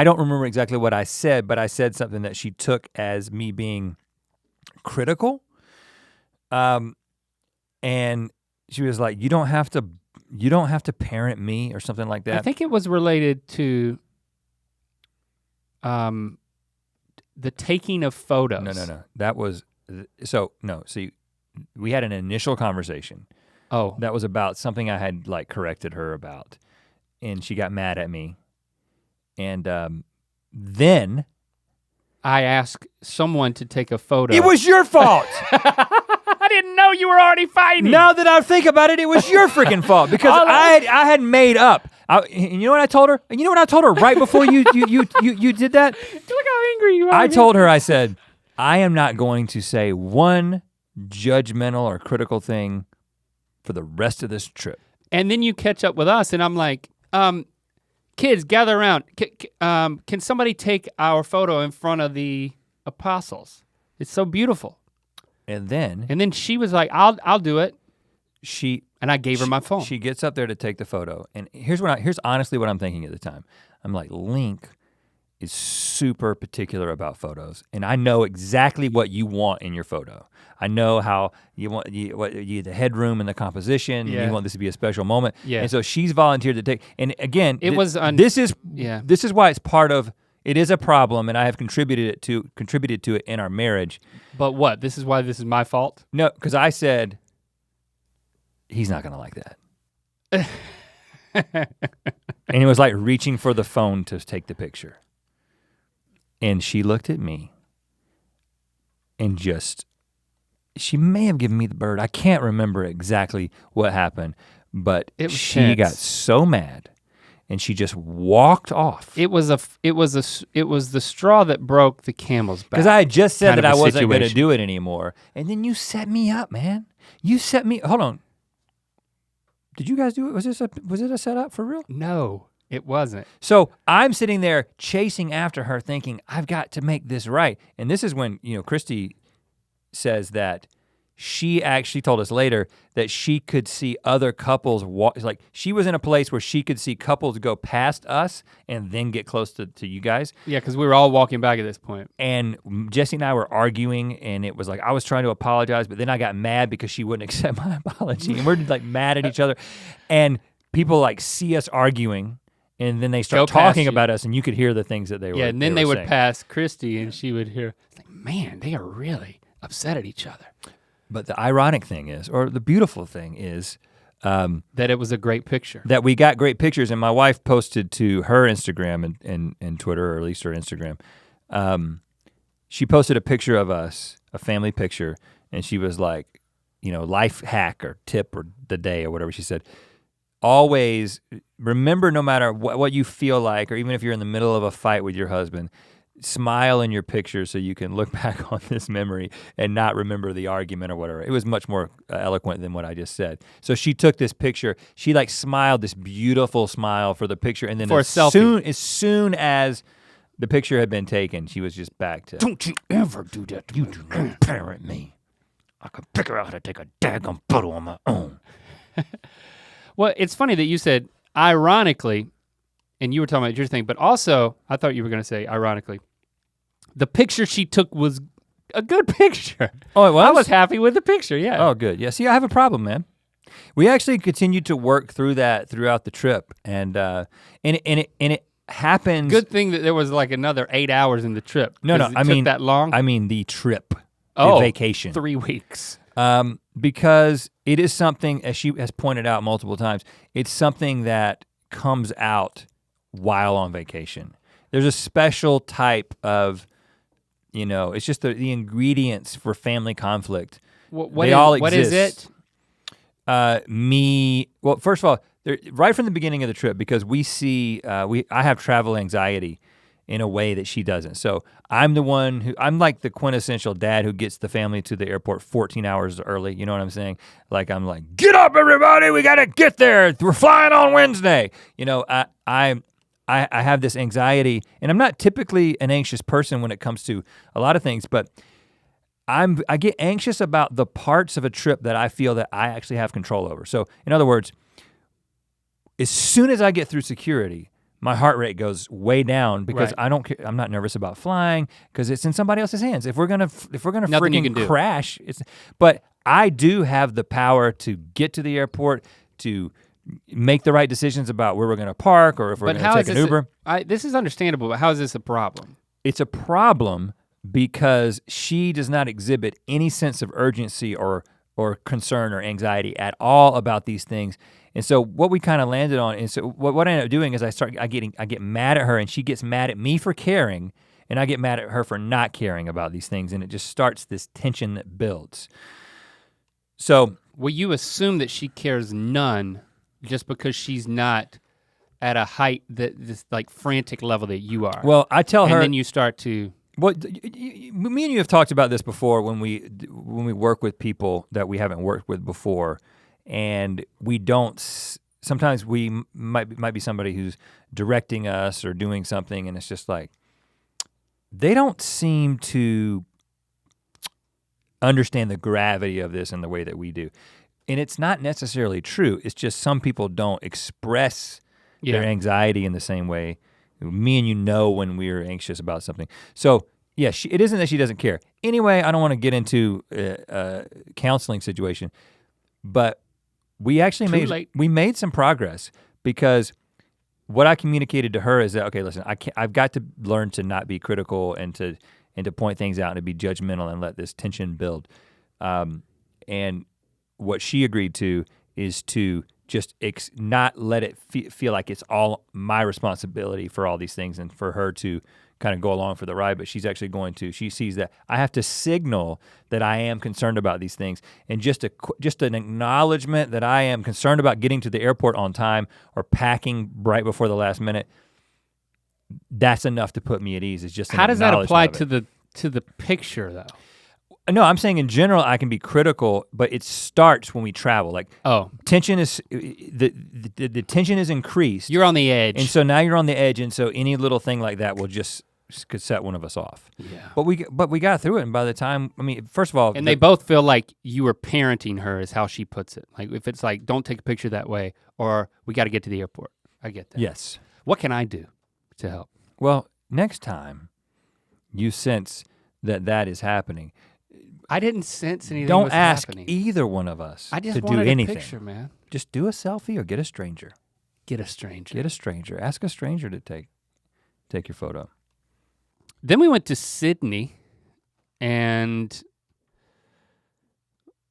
don't remember exactly what I said, but I said something that she took as me being critical. And she was like, you don't have to parent me or something like that. I think it was related to the taking of photos. No. That was, see, we had an initial conversation. Oh. That was about something I had like corrected her about. And she got mad at me. And then I asked someone to take a photo. It was your fault. I didn't know you were already fighting. Now that I think about it, it was your freaking fault because I had made up. And you know what I told her? And you know what I told her right before you did that? Look how angry you are. I told her, I said, I am not going to say one judgmental or critical thing for the rest of this trip. And then you catch up with us and I'm like, kids, gather around. Can somebody take our photo in front of the apostles? It's so beautiful. And then she was like, I'll do it. And I gave her my phone. She gets up there to take the photo. And here's honestly what I'm thinking at the time. I'm like, Link is super particular about photos. And I know exactly what you want in your photo. I know how you want the headroom and the composition. Yeah. And you want this to be a special moment. Yeah. And so she's volunteered to take, and again, this is why it's part of, it is a problem, and I have contributed to it in our marriage. But what? This is why this is my fault? No, because I said, he's not gonna like that. And it was like reaching for the phone to take the picture. And she looked at me and she may have given me the bird. I can't remember exactly what happened, but she got so mad. And she just walked off. It was the straw that broke the camel's back. Because I had just said that I wasn't gonna do it anymore. And then you set me up, man. Hold on. Did you guys do it? Was it a setup for real? No, it wasn't. So I'm sitting there chasing after her thinking, I've got to make this right. And this is when, Christy says that she actually told us later that she could see other couples like she was in a place where she could see couples go past us and then get close to you guys. Yeah, because we were all walking back at this point. And Jesse and I were arguing and it was like, I was trying to apologize, but then I got mad because she wouldn't accept my apology. And we're like mad at each other. And people like see us arguing and then they start talking about us and you could hear the things that they were saying. Yeah, and then they would pass Christy and she would hear, like, man, they are really upset at each other. But the ironic thing is, or the beautiful thing is, that it was a great picture. That we got great pictures, and my wife posted to her Instagram and Twitter, or at least her Instagram. She posted a picture of us, a family picture, and she was like, life hack or tip or the day or whatever she said. Always remember, no matter what you feel like, or even if you're in the middle of a fight with your husband, smile in your picture so you can look back on this memory and not remember the argument or whatever. It was much more eloquent than what I just said. So she took this picture, she like smiled this beautiful smile for the picture, and then for a selfie. As soon as the picture had been taken, she was just back to, don't you ever do that to me. You do not parent me. I can figure out how to take a daggone photo on my own. Well, it's funny that you said ironically, and you were talking about your thing, but also, I thought you were gonna say ironically, the picture she took was a good picture. Oh, it was? I was happy with the picture, yeah. Oh, good. Yeah, see, I have a problem, man. We actually continued to work through that throughout the trip, and it happens. Good thing that there was like another 8 hours in the trip. No, it took that long. I mean the trip, oh, the vacation. 3 weeks. Because it is something, as she has pointed out multiple times, it's something that comes out while on vacation. There's a special type of, it's just the ingredients for family conflict. What is it? Well, first of all, right from the beginning of the trip, because we see, I have travel anxiety in a way that she doesn't. So I'm like the quintessential dad who gets the family to the airport 14 hours early, you know what I'm saying? Like I'm like, get up everybody, we gotta get there, we're flying on Wednesday. I have this anxiety, and I'm not typically an anxious person when it comes to a lot of things, but I get anxious about the parts of a trip that I feel that I actually have control over. So in other words, as soon as I get through security, my heart rate goes way down because right. I'm not nervous about flying because it's in somebody else's hands. If we're gonna freaking crash, but I do have the power to get to the airport, to make the right decisions about where we're gonna park or if we're gonna take an Uber. This is understandable, but how is this a problem? It's a problem because she does not exhibit any sense of urgency or concern or anxiety at all about these things. And so what we kind of landed on, and so what I end up doing is I get mad at her, and she gets mad at me for caring, and I get mad at her for not caring about these things, and it just starts this tension that builds. So. Well, you assume that she cares none just because she's not at a height this like frantic level that you are. Well, I tell her. And then you start to. Well, me and you have talked about this before when we work with people that we haven't worked with before, and we don't. Sometimes we might be somebody who's directing us or doing something, and it's just like they don't seem to understand the gravity of this in the way that we do, and it's not necessarily true. It's just some people don't express their anxiety in the same way. Me and you know when we're anxious about something. So yeah, it isn't that she doesn't care. Anyway, I don't want to get into a counseling situation, but we actually made some progress because what I communicated to her is that, okay, listen, I've got to learn to not be critical and to point things out and to be judgmental and let this tension build. And what she agreed to is to just not let it feel like it's all my responsibility for all these things and for her to kind of go along for the ride, but she's actually she sees that I have to signal that I am concerned about these things, and just an acknowledgement that I am concerned about getting to the airport on time or packing right before the last minute, that's enough to put me at ease. It's just how does that apply to the picture though? No, I'm saying in general I can be critical, but it starts when we travel. Like tension is the tension is increased. You're on the edge. And so now you're on the edge, and so any little thing like that will just could set one of us off. Yeah. But we got through it, and by the time, I mean, first of all, and they both feel like you were parenting her, is how she puts it. Like if it's like, don't take a picture that way, or we got to get to the airport. I get that. Yes. What can I do to help? Well, next time you sense that is happening, I didn't sense anything. Don't was ask happening. either one of us I just to do wanted anything. A picture, man. Just do a selfie or get a stranger. Get a stranger. Get a stranger. Ask a stranger to take your photo. Then we went to Sydney, and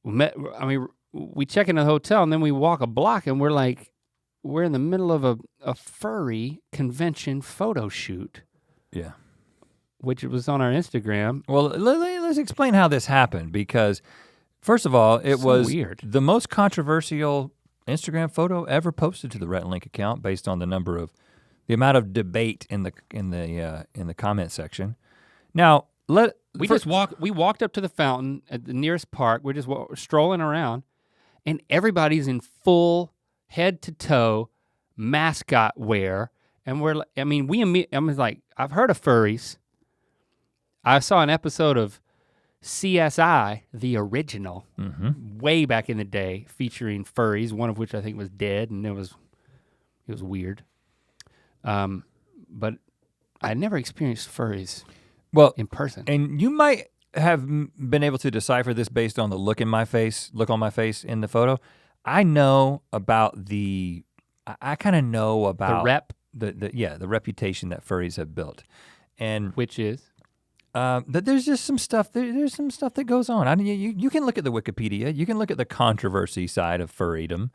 we check in a hotel, and then we walk a block, and we're in the middle of a furry convention photo shoot. Yeah. Which was on our Instagram. Well, let's explain how this happened, because first of all, it was weird. The most controversial Instagram photo ever posted to the Rhett and Link account based on the number of the amount of debate in the comment section. Now, we walked up to the fountain at the nearest park. We're just strolling around, and everybody's in full head to toe mascot wear, and I'm like, I've heard of furries. I saw an episode of CSI, the original, way back in the day, featuring furries, one of which I think was dead, and it was weird. But I never experienced furries in person. And you might have been able to decipher this based on the look on my face in the photo. I know about I kind of know about the reputation that furries have built, and which is that there's just some stuff. There's some stuff that goes on. You can look at the Wikipedia. You can look at the controversy side of furrydom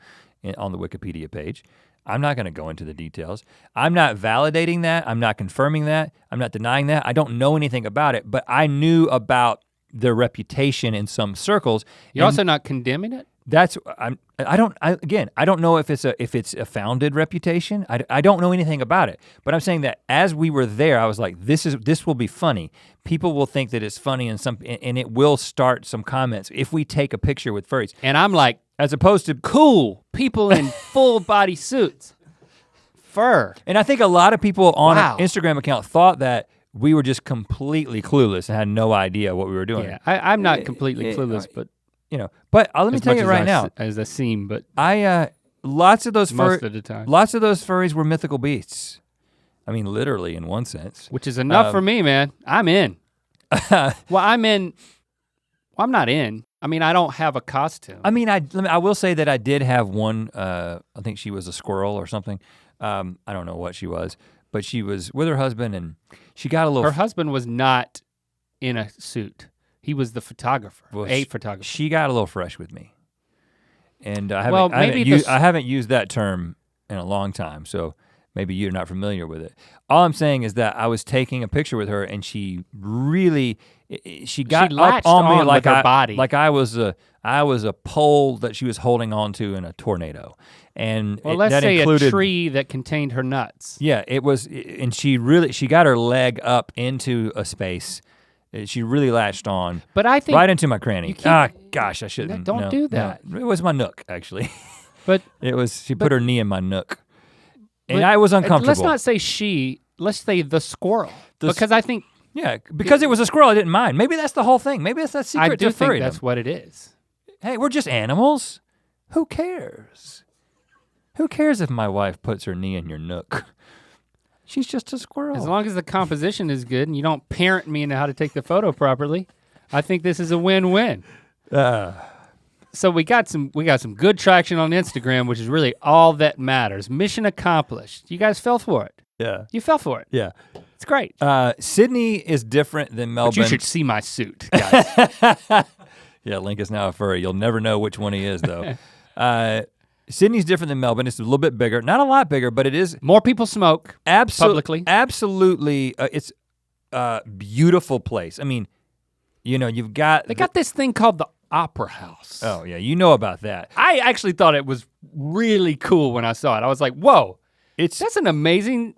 on the Wikipedia page. I'm not gonna go into the details. I'm not validating that. I'm not confirming that. I'm not denying that. I don't know anything about it, but I knew about their reputation in some circles. You're also not condemning it? I don't know if it's a founded reputation. I don't know anything about it. But I'm saying that as we were there, I was like, this will be funny. People will think that it's funny and it will start some comments if we take a picture with furries. And I'm like, as opposed to cool people in full body suits, fur. And I think a lot of people on Wow. our Instagram account thought that we were just completely clueless and had no idea what we were doing. Yeah, I'm not completely clueless, but But let me tell you right now, as I seem, but lots of those most of the time, lots of those furries were mythical beasts. I mean, literally in one sense. which is enough for me, man. I'm in. Well, I'm in. Well, I'm not in. I mean, I don't have a costume. I mean, I will say that I did have one. I think she was a squirrel or something. I don't know what she was, but she was with her husband, and she got a little. Her husband was not in a suit. He was the photographer, photographer. She got a little fresh with me, and I haven't used that term in a long time, so maybe you're not familiar with it. All I'm saying is that I was taking a picture with her, and she got up on me like her body, like I was a pole that she was holding onto in a tornado, and let's say a tree that contained her nuts. Yeah, it was, and she got her leg up into a space. She really latched on, but I think right into my cranny. Gosh, I shouldn't. Don't do that. No. It was my nook, actually. But she put her knee in my nook, and I was uncomfortable. Let's not say she. Let's say the squirrel, because I think. Yeah, because it was a squirrel, I didn't mind. Maybe that's the whole thing. Maybe that's that secret. I do to think furrydom. that's what it is. Hey, we're just animals. Who cares? Who cares if my wife puts her knee in your nook? She's just a squirrel. As long as the composition is good and you don't parent me into how to take the photo properly, I think this is a win-win. So we got some good traction on Instagram, which is really all that matters. Mission accomplished. You guys fell for it. Yeah. You fell for it. Yeah. It's great. Sydney is different than Melbourne. But you should see my suit, guys. Yeah, Link is now a furry. You'll never know which one he is though. Sydney's different than Melbourne. It's a little bit bigger, not a lot bigger, but it is. More people smoke publicly. Absolutely, it's a beautiful place. I mean, you've got. They got this thing called the Opera House. Oh yeah, you know about that. I actually thought it was really cool when I saw it. I was like, whoa, that's an amazing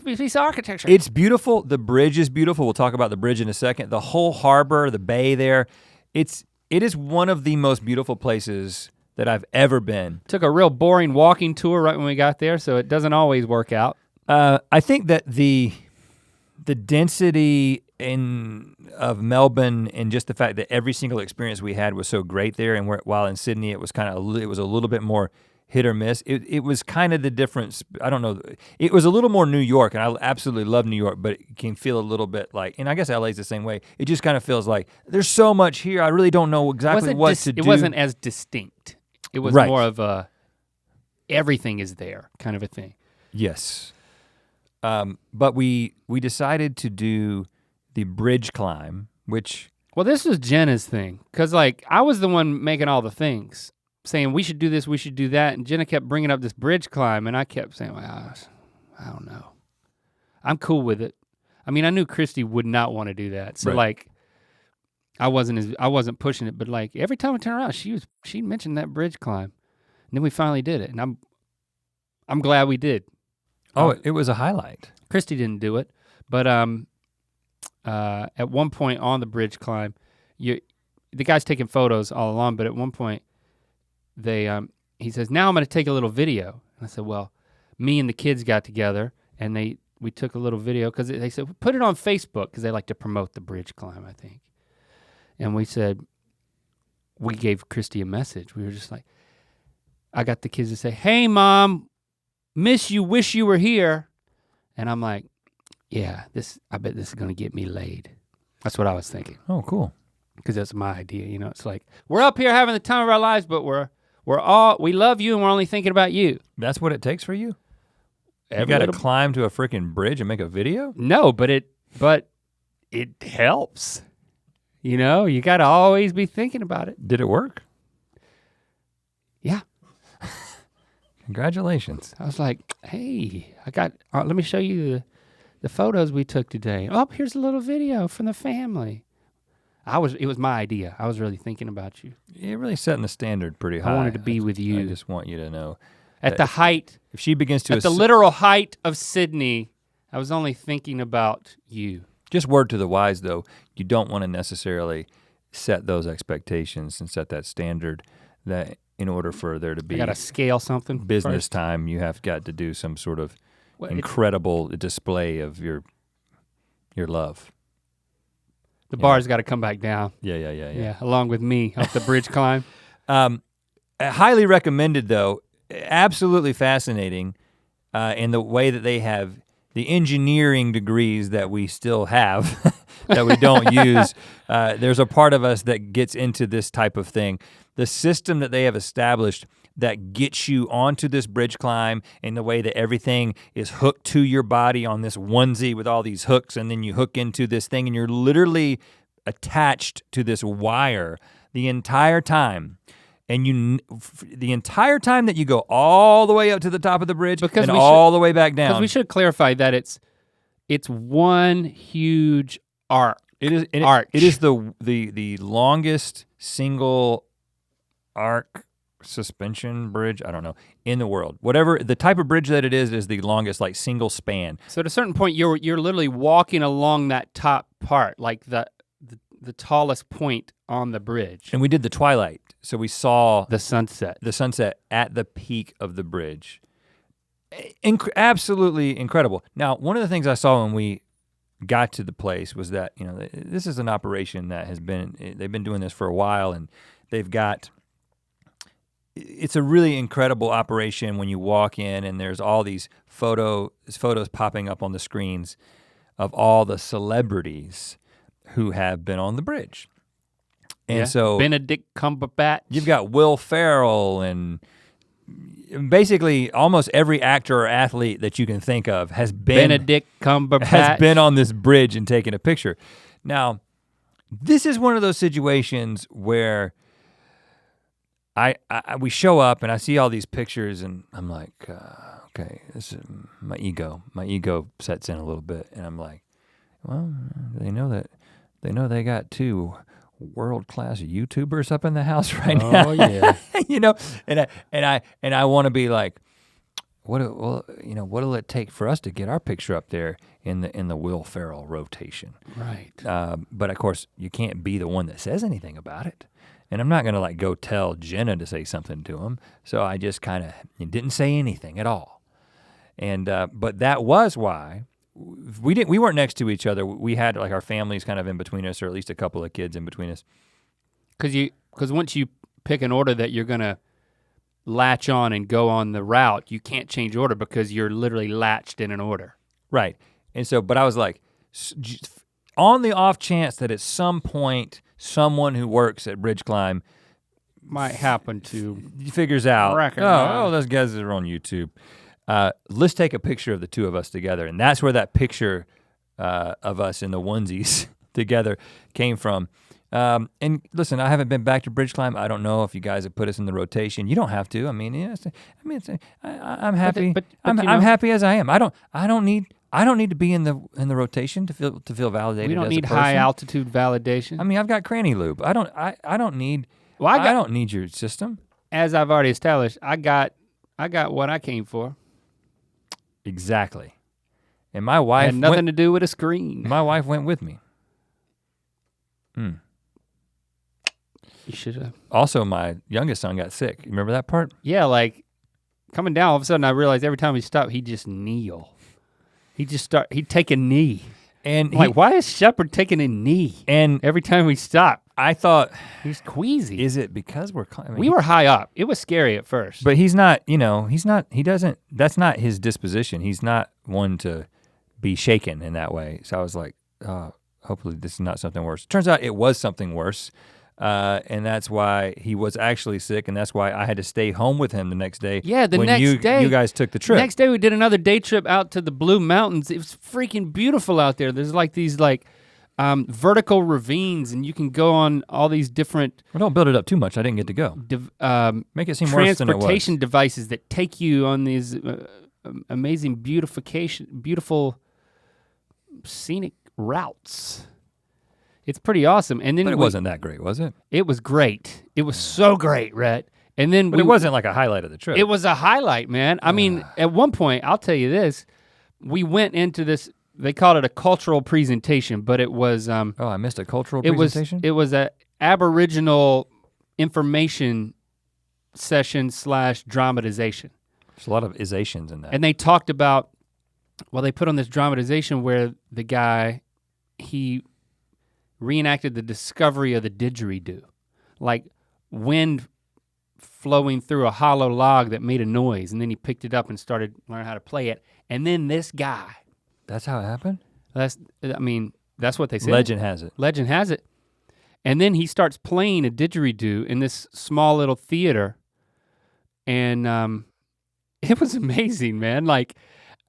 piece of architecture. It's beautiful. The bridge is beautiful. We'll talk about the bridge in a second. The whole harbor, the bay there, it is one of the most beautiful places that I've ever been. Took a real boring walking tour right when we got there, so it doesn't always work out. I think that the density of Melbourne and just the fact that every single experience we had was so great there, and while in Sydney it was a little bit more hit or miss. It was kind of the difference. I don't know. It was a little more New York, and I absolutely love New York, but it can feel a little bit like, and I guess LA's the same way. It just kind of feels like there's so much here. I really don't know exactly what to do. It wasn't as distinct. It was more of a everything is there kind of a thing. Yes. But we decided to do the bridge climb, which. Well, this was Jenna's thing, because I was the one making all the things, saying we should do this, we should do that, and Jenna kept bringing up this bridge climb, and I kept saying, well, I don't know. I'm cool with it. I mean, I knew Christy would not want to do that, so I wasn't pushing it, but every time I turn around, she mentioned that bridge climb, and then we finally did it, and I'm glad we did. Oh, it was a highlight. Christy didn't do it, but at one point on the bridge climb, the guy's taking photos all along, but at one point he says, now I'm gonna take a little video. And I said, well, me and the kids got together and we took a little video because they said, put it on Facebook because they like to promote the bridge climb, I think. And we said, we gave Christy a message. We were just like, I got the kids to say, hey mom, miss you, wish you were here. And I'm like, yeah, I bet this is gonna get me laid. That's what I was thinking. Oh, cool. Because that's my idea, you know, it's like, we're up here having the time of our lives, but we love you and we're only thinking about you. That's what it takes for you? You gotta climb to a freaking bridge and make a video? No, but it helps. You know, you gotta always be thinking about it. Did it work? Yeah. Congratulations. I was like, hey, let me show you the photos we took today. Oh, here's a little video from the family. It was my idea. I was really thinking about you. You're really setting the standard pretty high. I wanted to be with you. I just want you to know. At the height. If she begins to. At the literal height of Sydney, I was only thinking about you. Just word to the wise though, you don't want to necessarily set those expectations and set that standard that in order for there to be. I gotta scale something business first. time, you have got to do some sort of incredible display of your love. The bar's gotta come back down. Yeah. Yeah, along with me up the bridge climb. Highly recommended though, absolutely fascinating in the way that they have the engineering degrees that we still have that we don't use. There's a part of us that gets into this type of thing. The system that they have established that gets you onto this bridge climb in the way that everything is hooked to your body on this onesie with all these hooks, and then you hook into this thing and you're literally attached to this wire the entire time. And the entire time that you go all the way up to the top of the bridge and all the way back down. Because we should clarify that it's one huge arc. It is the longest single arc suspension bridge, I don't know, in the world. Whatever the type of bridge that it is the longest like single span. So at a certain point you're literally walking along that top part, like the tallest point on the bridge. And we did the Twilight, so we saw the sunset at the peak of the bridge. Absolutely incredible. Now, one of the things I saw when we got to the place was that, you know, this is an operation that they've been doing this for a while, and it's a really incredible operation when you walk in and there's all these photos popping up on the screens of all the celebrities who have been on the bridge. And so Benedict Cumberbatch. You've got Will Ferrell and basically almost every actor or athlete that you can think of has been Benedict Cumberbatch on this bridge and taken a picture. Now, this is one of those situations where we show up and I see all these pictures and I'm like, okay, this is my ego. My ego sets in a little bit and I'm like, well, they know they got two world-class YouTubers up in the house right now. Oh yeah. You know, and I want to be like, what'll it take for us to get our picture up there in the Will Ferrell rotation? Right. But of course, you can't be the one that says anything about it. And I'm not gonna like go tell Jenna to say something to him. So I just kind of didn't say anything at all. And but that was why we weren't next to each other. We had like our families kind of in between us, or at least a couple of kids in between us. Because once you pick an order that you're gonna latch on and go on the route, you can't change order because you're literally latched in an order. Right. And so, but I was like, on the off chance that at some point someone who works at Bridge Climb might happen to figures out, recognize. those guys are on YouTube. Let's take a picture of the two of us together. And that's where that picture of us in the onesies together came from. And listen, I haven't been back to Bridge Climb. I don't know if you guys have put us in the rotation. You don't have to. I mean, I'm happy. I'm happy as I am. I don't need to be in the rotation to feel validated. We don't as need a person. high altitude validation. I mean, I've got cranny lube. I don't need your system. As I've already established, I got what I came for. Exactly. And my wife had nothing to do with a screen. My wife went with me. You should have. Also, my youngest son got sick. You remember that part? Yeah, like coming down, all of a sudden I realized every time he stopped, he'd just kneel. He'd take a knee. And I'm like, why is Shepard taking a knee? And every time we stop, I thought, he's queasy. is it because we were high up. It was scary at first. But he's not, that's not his disposition. He's not one to be shaken in that way. So I was like, hopefully this is not something worse. Turns out it was something worse. And that's why he was actually sick, and that's why I had to stay home with him the next day. Yeah, the when next day. You guys took the trip. Next day we did another day trip out to the Blue Mountains. It was freaking beautiful out there. There's like these vertical ravines, and you can go on all these different. Well, don't build it up too much. I didn't get to go. Make it seem worse than it was. Transportation devices that take you on these amazing beautiful scenic routes. It's pretty awesome. And then but it wasn't that great, was it? It was great. It was so great, Rhett. And then But it wasn't like a highlight of the trip. It was a highlight, man. I mean, at one point, I'll tell you this, we went into this, they called it a cultural presentation, but it was oh, I missed a cultural presentation? It was a Aboriginal information session / dramatization. There's a lot of isations in that. And they talked about, they put on this dramatization where the guy, he reenacted the discovery of the didgeridoo, like wind flowing through a hollow log that made a noise, and then he picked it up and started learning how to play it. And then this guy. That's how it happened? That's what they said. Legend has it. Legend has it. And then he starts playing a didgeridoo in this small little theater, and it was amazing, man. Like,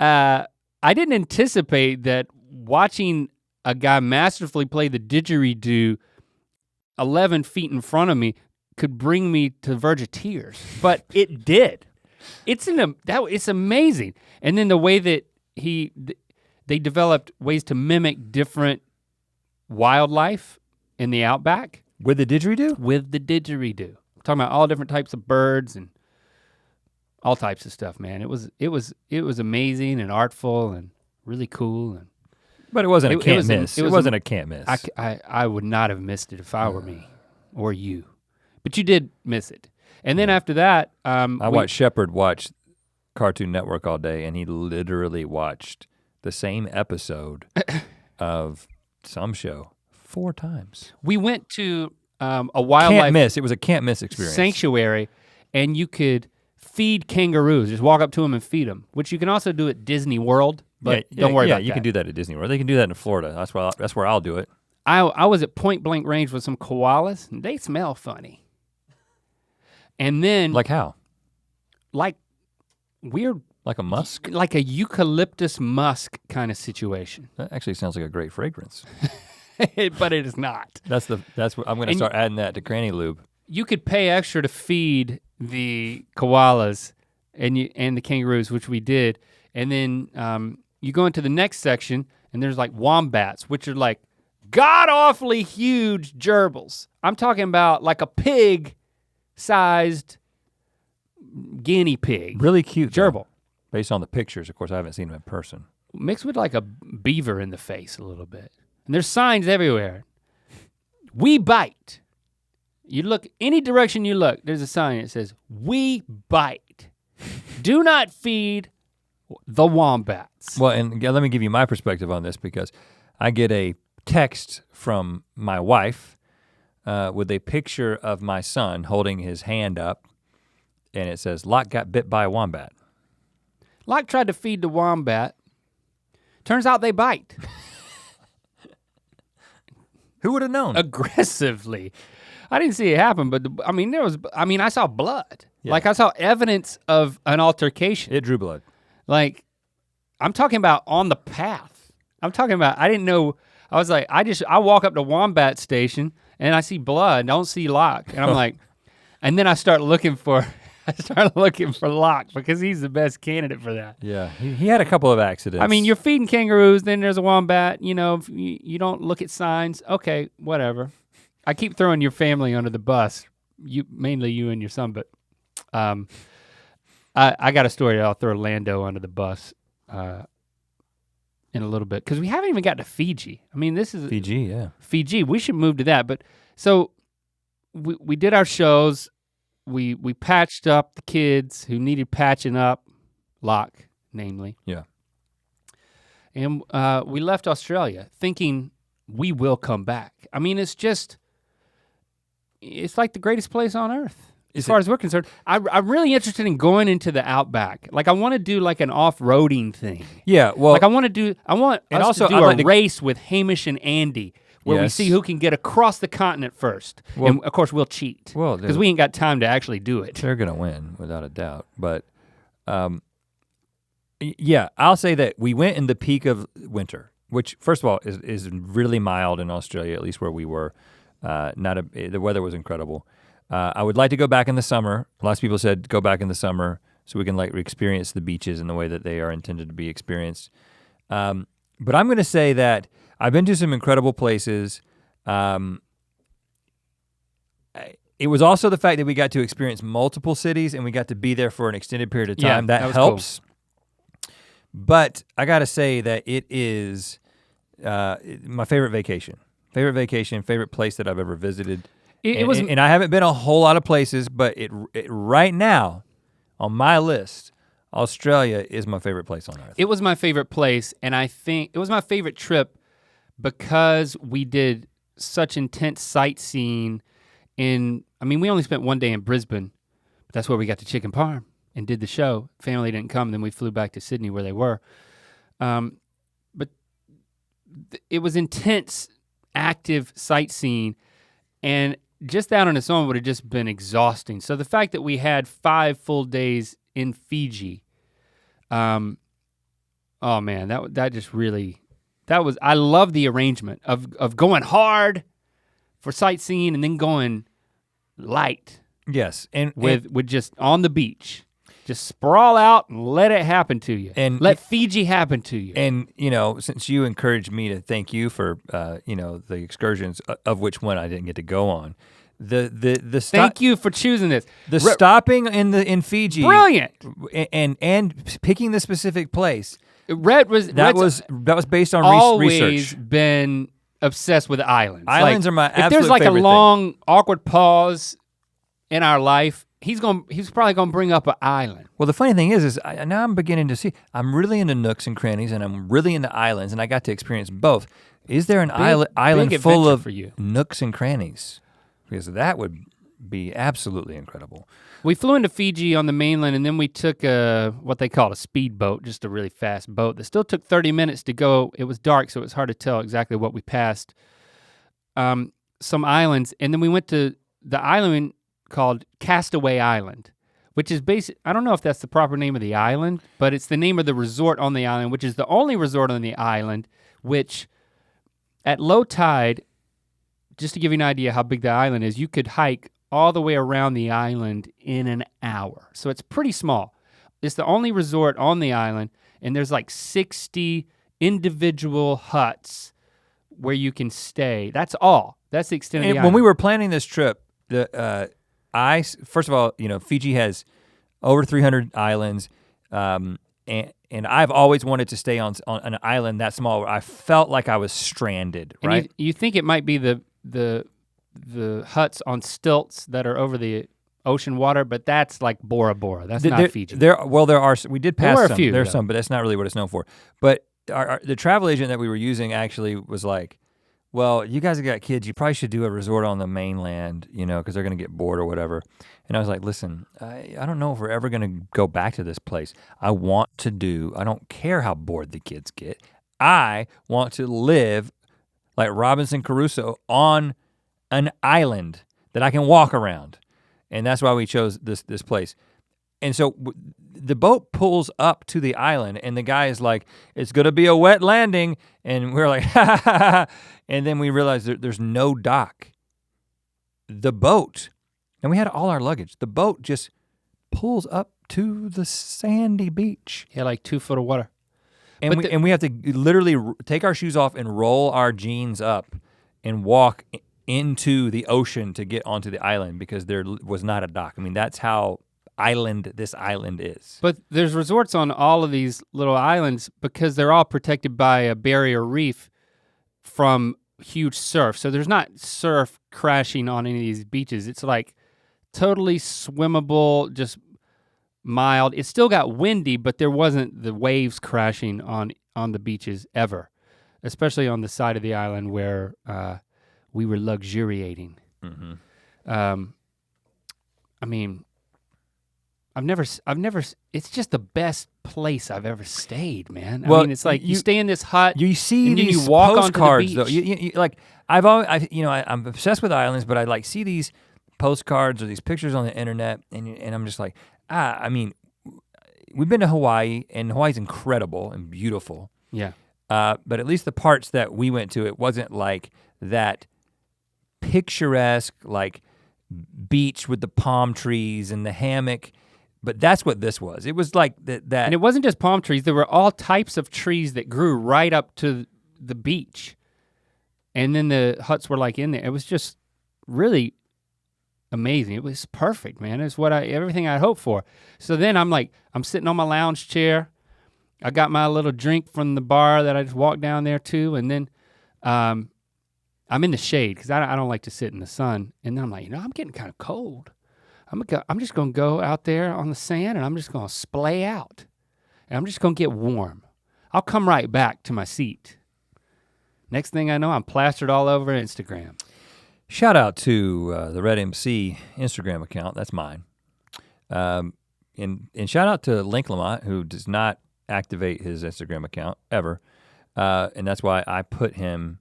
I didn't anticipate that watching a guy masterfully play the didgeridoo 11 feet in front of me could bring me to the verge of tears, but it did. It's amazing. And then the way that they developed ways to mimic different wildlife in the outback. With the didgeridoo? With the didgeridoo. I'm talking about all different types of birds and all types of stuff, man. It was amazing and artful and really cool. And but it wasn't a can't miss. It wasn't a can't miss. I would not have missed it if I were me or you. But you did miss it. And then after that, I watched Shepard watch Cartoon Network all day, and he literally watched the same episode of some show 4 times. We went to a wildlife can't miss. It was a can't miss experience. Sanctuary, and you could feed kangaroos. Just walk up to them and feed them, which you can also do at Disney World. But don't worry about that. Yeah, you can do that at Disney World. They can do that in Florida. That's where I'll do it. I was at point blank range with some koalas, and they smell funny. And then like how? Like weird. Like a musk? Like a eucalyptus musk kind of situation. That actually sounds like a great fragrance. But it is not. That's what I'm gonna start adding that to cranny lube. You could pay extra to feed the koalas and the kangaroos, which we did. And then you go into the next section, and there's like wombats, which are like god-awfully huge gerbils. I'm talking about like a pig-sized guinea pig. Really cute gerbil. Though, based on the pictures. Of course, I haven't seen them in person. Mixed with like a beaver in the face a little bit. And there's signs everywhere. We bite. You look, any direction you look, there's a sign that says, we bite. Do not feed the wombats. Well, and let me give you my perspective on this, because I get a text from my wife with a picture of my son holding his hand up, and it says, Locke got bit by a wombat. Locke tried to feed the wombat. Turns out they bite. Who would have known? Aggressively. I didn't see it happen, but I saw blood. Yeah. Like I saw evidence of an altercation. It drew blood. Like, I'm talking about on the path. I'm talking about, I didn't know, I was like, I walk up to Wombat Station and I see blood, don't see Locke. And I'm like, and then I start looking for Locke because he's the best candidate for that. Yeah, he had a couple of accidents. I mean, you're feeding kangaroos, then there's a wombat, if you don't look at signs, okay, whatever. I keep throwing your family under the bus, mainly you and your son, but I got a story that I'll throw Lando under the bus in a little bit, because we haven't even got to Fiji. I mean, this is Fiji, yeah. Fiji. We should move to that. But so we did our shows. We patched up the kids who needed patching up, Locke, namely. Yeah. And we left Australia thinking we will come back. I mean, it's like the greatest place on earth. As far as we're concerned, I'm really interested in going into the outback. Like I want to do like an off-roading thing. Yeah, well. Like I want us to do a race with Hamish and Andy where we see who can get across the continent first. Well, and of course we'll cheat. Well, because we ain't got time to actually do it. They're gonna win without a doubt. But yeah, I'll say that we went in the peak of winter, which first of all is really mild in Australia, at least where we were. The weather was incredible. I would like to go back in the summer. Lots of people said go back in the summer so we can like experience the beaches in the way that they are intended to be experienced. But I'm gonna say that I've been to some incredible places. It was also the fact that we got to experience multiple cities and we got to be there for an extended period of time. Yeah, that helps. Cool. But I gotta say that it is my favorite vacation. Favorite place that I've ever visited. And I haven't been a whole lot of places, but it right now on my list, Australia is my favorite place on earth. It was my favorite place, and I think it was my favorite trip because we did such intense sightseeing we only spent one day in Brisbane, but that's where we got to Chicken Parm and did the show. Family didn't come, then we flew back to Sydney where they were. But it was intense, active sightseeing, and just that on its own would have just been exhausting. So the fact that we had 5 full days in Fiji, oh man, that just really, I love the arrangement of going hard for sightseeing and then going light. Yes, and with just on the beach. Just sprawl out and let it happen to you. And let Fiji happen to you. And since you encouraged me to thank you for the excursions, of which one I didn't get to go on. Thank you for choosing this. Stopping in Fiji. Brilliant. And picking the specific place. Rhett was based on always research. Been obsessed with islands. Islands are my absolute favorite. If there's like a long thing. Awkward pause in our life, he's probably gonna bring up an island. Well, the funny thing is now I'm beginning to see, I'm really into nooks and crannies and I'm really into islands and I got to experience both. Is there an island full of nooks and crannies? Because that would be absolutely incredible. We flew into Fiji on the mainland and then we took what they call a speedboat, just a really fast boat that still took 30 minutes to go. It was dark, so it was hard to tell exactly what we passed. Some islands, and then we went to the island called Castaway Island, which is I don't know if that's the proper name of the island, but it's the name of the resort on the island, which is the only resort on the island, which at low tide, just to give you an idea how big the island is, you could hike all the way around the island in an hour. So it's pretty small. It's the only resort on the island, and there's like 60 individual huts where you can stay. That's all. That's the extent of the island. When we were planning this trip, first of all, Fiji has over 300 islands, and I've always wanted to stay on an island that small where I felt like I was stranded, right? And you think it might be the huts on stilts that are over the ocean water, but that's like Bora Bora. That's not Fiji. There are. We did pass some. Few, There's some, but that's not really what it's known for. But the travel agent that we were using actually was like, well, you guys have got kids, you probably should do a resort on the mainland, because they're gonna get bored or whatever. And I was like, listen, I don't know if we're ever gonna go back to this place. I don't care how bored the kids get. I want to live like Robinson Crusoe on an island that I can walk around. And that's why we chose this place. And so the boat pulls up to the island and the guy is like, it's gonna be a wet landing. And we're like, ha ha ha ha. And then we realized there's no dock. The boat, and we had all our luggage, the boat just pulls up to the sandy beach. Yeah, like 2 foot of water. And we have to literally take our shoes off and roll our jeans up and walk into the ocean to get onto the island because there was not a dock. I mean, that's how island this island is. But there's resorts on all of these little islands because they're all protected by a barrier reef from huge surf. So there's not surf crashing on any of these beaches. It's like totally swimmable, just mild. It still got windy, but there wasn't the waves crashing on the beaches ever, especially on the side of the island where we were luxuriating. I mean, I've never, it's just the best place I've ever stayed, man. I mean, it's like you stay in this hut. You see and then these you walk postcards onto the though. Like I'm obsessed with islands, but I like see these postcards or these pictures on the internet, and I'm just like, I mean, we've been to Hawaii, and Hawaii's incredible and beautiful. Yeah. But at least the parts that we went to, it wasn't like that picturesque, like beach with the palm trees and the hammock. But that's what this was. It was like that. And it wasn't just palm trees. There were all types of trees that grew right up to the beach. And then the huts were like in there. It was just really amazing. It was perfect, man. It's what everything I hoped for. So then I'm sitting on my lounge chair. I got my little drink from the bar that I just walked down there to. And then I'm in the shade because I don't like to sit in the sun. And then I'm like, I'm getting kind of cold. I'm just gonna go out there on the sand and I'm just gonna splay out. And I'm just gonna get warm. I'll come right back to my seat. Next thing I know, I'm plastered all over Instagram. Shout out to the Red MC Instagram account, that's mine. And shout out to Link Lamont, who does not activate his Instagram account ever. And that's why I put him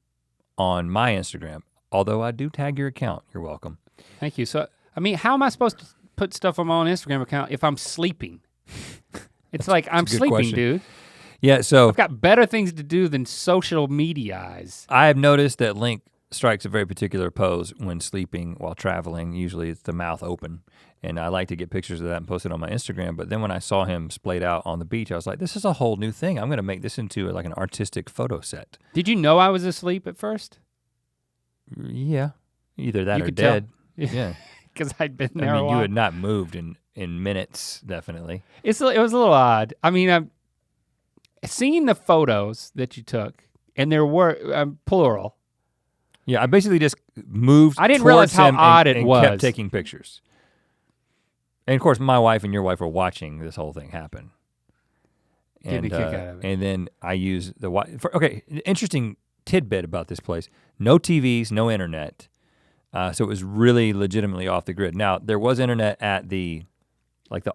on my Instagram. Although I do tag your account, you're welcome. Thank you. So, I mean, how am I supposed to put stuff on my own Instagram account if I'm sleeping? It's like, I'm sleeping, question. dude. Yeah, so. I've got better things to do than social medias. I have noticed that Link strikes a very particular pose when sleeping while traveling. Usually it's the mouth open. And I like to get pictures of that and post it on my Instagram. But then when I saw him splayed out on the beach, I was like, this is a whole new thing. I'm gonna make this into like an artistic photo set. Did you know I was asleep at first? Yeah, either that You or could dead. tell. Yeah. Because I'd been there I a mean, while. you had not moved in minutes, definitely. It was a little odd. I mean, I'm seeing the photos that you took, and there were plural. Yeah, I basically just moved. I didn't towards realize how him odd and, it and was. kept taking pictures. And of course, my wife and your wife were watching this whole thing happen. Getting a kick out of it. And then I used the okay, interesting tidbit about this place: no TVs, no internet. So it was really legitimately off the grid. Now there was internet at the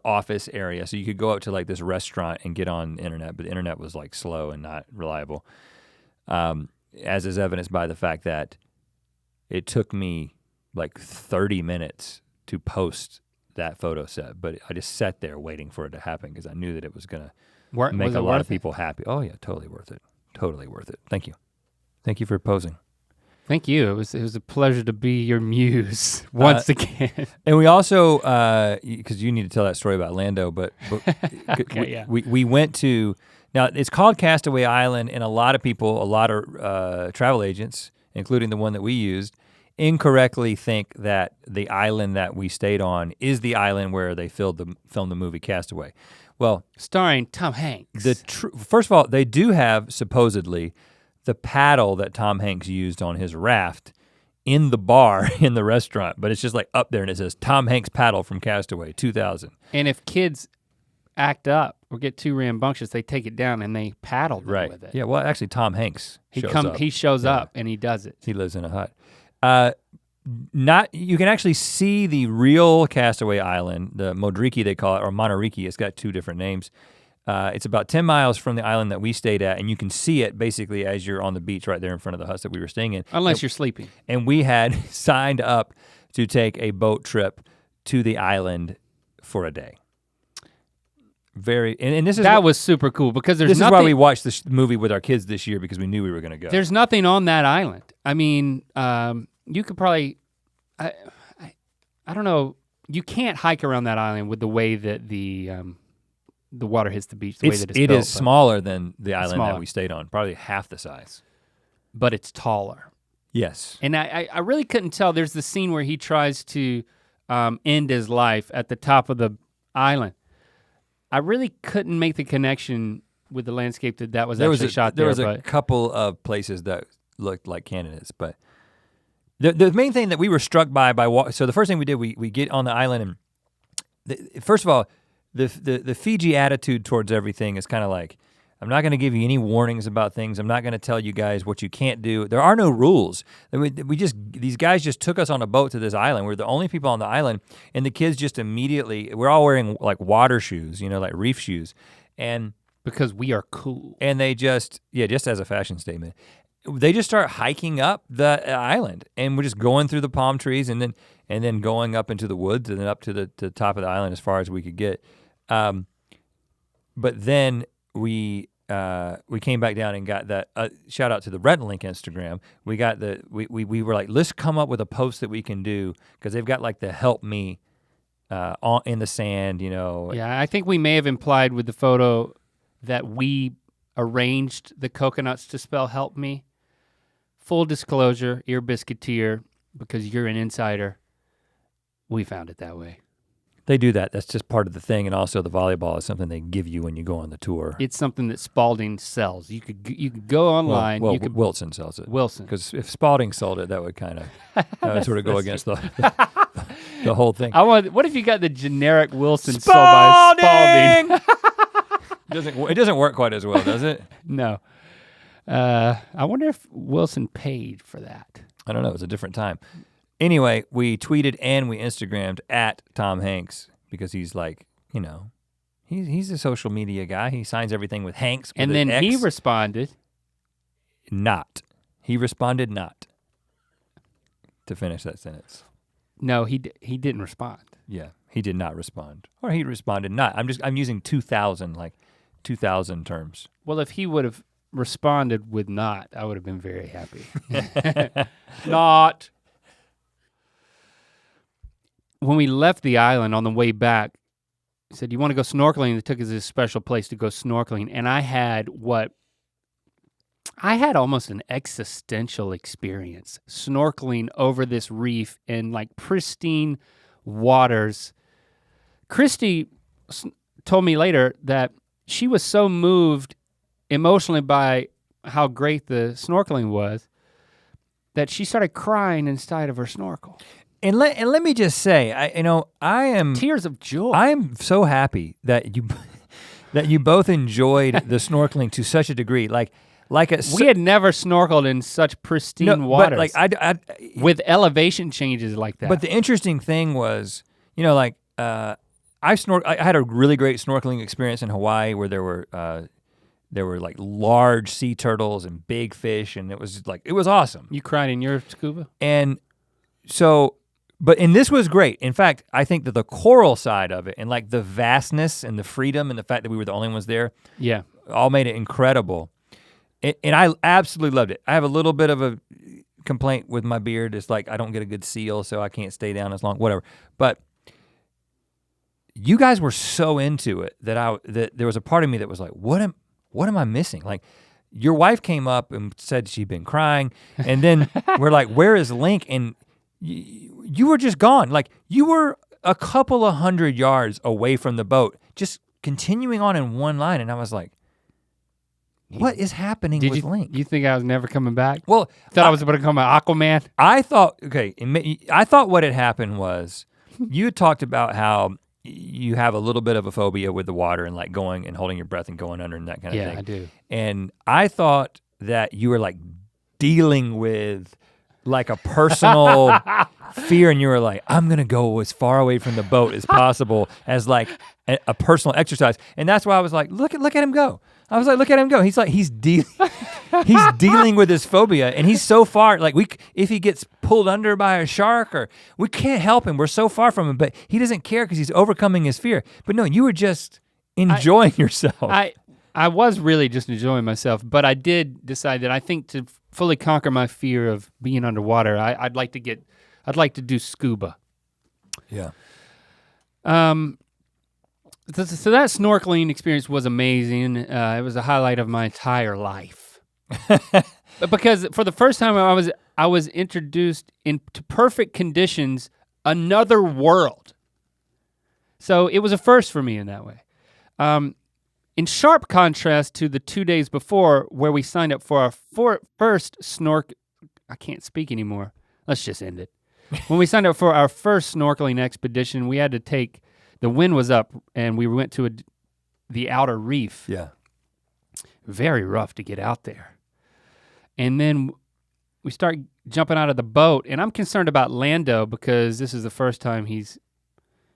office area, so you could go up to like this restaurant and get on the internet, but the internet was like slow and not reliable. As is evidenced by the fact that it took me like 30 minutes to post that photo set, but I just sat there waiting for it to happen because I knew that it was gonna make a lot of people happy. Oh yeah, totally worth it. Totally worth it. Thank you. Thank you for posing. Thank you. It was a pleasure to be your muse once again. And we also, because you need to tell that story about Lando, but Okay, we went to, now it's called Castaway Island, and a lot of travel agents, including the one that we used, incorrectly think that the island that we stayed on is the island where they filmed the movie Castaway. Well, starring Tom Hanks. First of all, they do have supposedly the paddle that Tom Hanks used on his raft in the bar in the restaurant, but it's just like up there and it says Tom Hanks paddle from Castaway 2000. And if kids act up or get too rambunctious, they take it down and they paddle them with it. Yeah, well actually Tom Hanks shows up and he does it. He lives in a hut. You can actually see the real Castaway Island, the Modriki they call it, or Monteriki, it's got two different names. It's about 10 miles from the island that we stayed at, and you can see it basically as you're on the beach right there in front of the huts that we were staying in. You're sleeping. And we had signed up to take a boat trip to the island for a day. And this is was super cool because this is why we watched this movie with our kids this year, because we knew we were gonna go. There's nothing on that island. I mean, you could probably, I don't know, you can't hike around that island with the way that the water hits the beach, the way that it's built. It is smaller than the island that we stayed on, probably half the size. But it's taller. Yes. And I really couldn't tell. There's the scene where he tries to end his life at the top of the island. I really couldn't make the connection with the landscape that was actually shot there. There was a couple of places that looked like candidates, but the main thing that we were struck by so the first thing we did, we get on the island and first of all, the Fiji attitude towards everything is kind of like, I'm not gonna give you any warnings about things. I'm not gonna tell you guys what you can't do. There are no rules. These guys just took us on a boat to this island. We're the only people on the island, and the kids just immediately, we're all wearing like water shoes, like reef shoes. And because we are cool. And they just as a fashion statement, they just start hiking up the island, and we're just going through the palm trees and then going up into the woods and then up to the top of the island as far as we could get. But then we came back down and got that, shout out to the Rhett and Link Instagram. We got we were like, let's come up with a post that we can do, because they've got like the help me in the sand, Yeah, I think we may have implied with the photo that we arranged the coconuts to spell help me. Full disclosure, Ear Biscuiteer, because you're an insider, we found it that way. They do that. That's just part of the thing, and also the volleyball is something they give you when you go on the tour. It's something that Spalding sells. You could go online. Well, Wilson sells it. Wilson. Because if Spalding sold it, that would kind of sort of go against the whole thing. What if you got the generic Wilson sold by Spalding? It doesn't work quite as well, does it? No. I wonder if Wilson paid for that. I don't know. It was a different time. Anyway, we tweeted and we Instagrammed at Tom Hanks, because he's like, he's a social media guy. He signs everything with Hanks. And then he responded. He responded not. To finish that sentence. No, he didn't respond. Yeah, he did not respond. Or he responded not. I'm using 2000 terms. Well, if he would have responded with not, I would have been very happy. Not. When we left the island on the way back, he said, you wanna go snorkeling? They took us to this special place to go snorkeling. And I had almost an existential experience snorkeling over this reef in like pristine waters. Christy told me later that she was so moved emotionally by how great the snorkeling was that she started crying inside of her snorkel. And let me just say, I am tears of joy. I am so happy that you both enjoyed the snorkeling to such a degree. We had never snorkeled in such pristine waters. But with elevation changes like that. But the interesting thing was, I had a really great snorkeling experience in Hawaii where there were like large sea turtles and big fish, and it was awesome. You cried in your scuba? And so, and this was great. In fact, I think that the coral side of it and like the vastness and the freedom and the fact that we were the only ones there, yeah, all made it incredible. And I absolutely loved it. I have a little bit of a complaint with my beard. It's like I don't get a good seal, so I can't stay down as long, whatever. But you guys were so into it that there was a part of me that was like, what am I missing? Like, your wife came up and said she'd been crying, and then we're like, where is Link? And you were just gone. Like, you were a couple of 100 yards away from the boat, just continuing on in one line, and I was like, what is happening with Link? You think I was never coming back? Well, I was about to become an Aquaman? I thought what had happened was, you had talked about how you have a little bit of a phobia with the water and like going and holding your breath and going under and that kind of thing. Yeah, I do. And I thought that you were like dealing with like a personal fear, and you were like, I'm gonna go as far away from the boat as possible as like a personal exercise. And that's why I was like, look at him go. I was like, look at him go. He's dealing with his phobia, and he's so far, like if he gets pulled under by a shark, or we can't help him, we're so far from him, but he doesn't care because he's overcoming his fear. But no, you were just enjoying yourself. I was really just enjoying myself, but I did decide that I think to fully conquer my fear of being underwater, I'd like to do scuba. Yeah. So that snorkeling experience was amazing. It was a highlight of my entire life. Because for the first time I was introduced into perfect conditions, another world. So it was a first for me in that way. In sharp contrast to the 2 days before where we signed up for our first I can't speak anymore. Let's just end it. When we signed up for our first snorkeling expedition, we had to the wind was up and we went to the outer reef. Yeah. Very rough to get out there. And then we start jumping out of the boat, and I'm concerned about Lando because this is the first time he's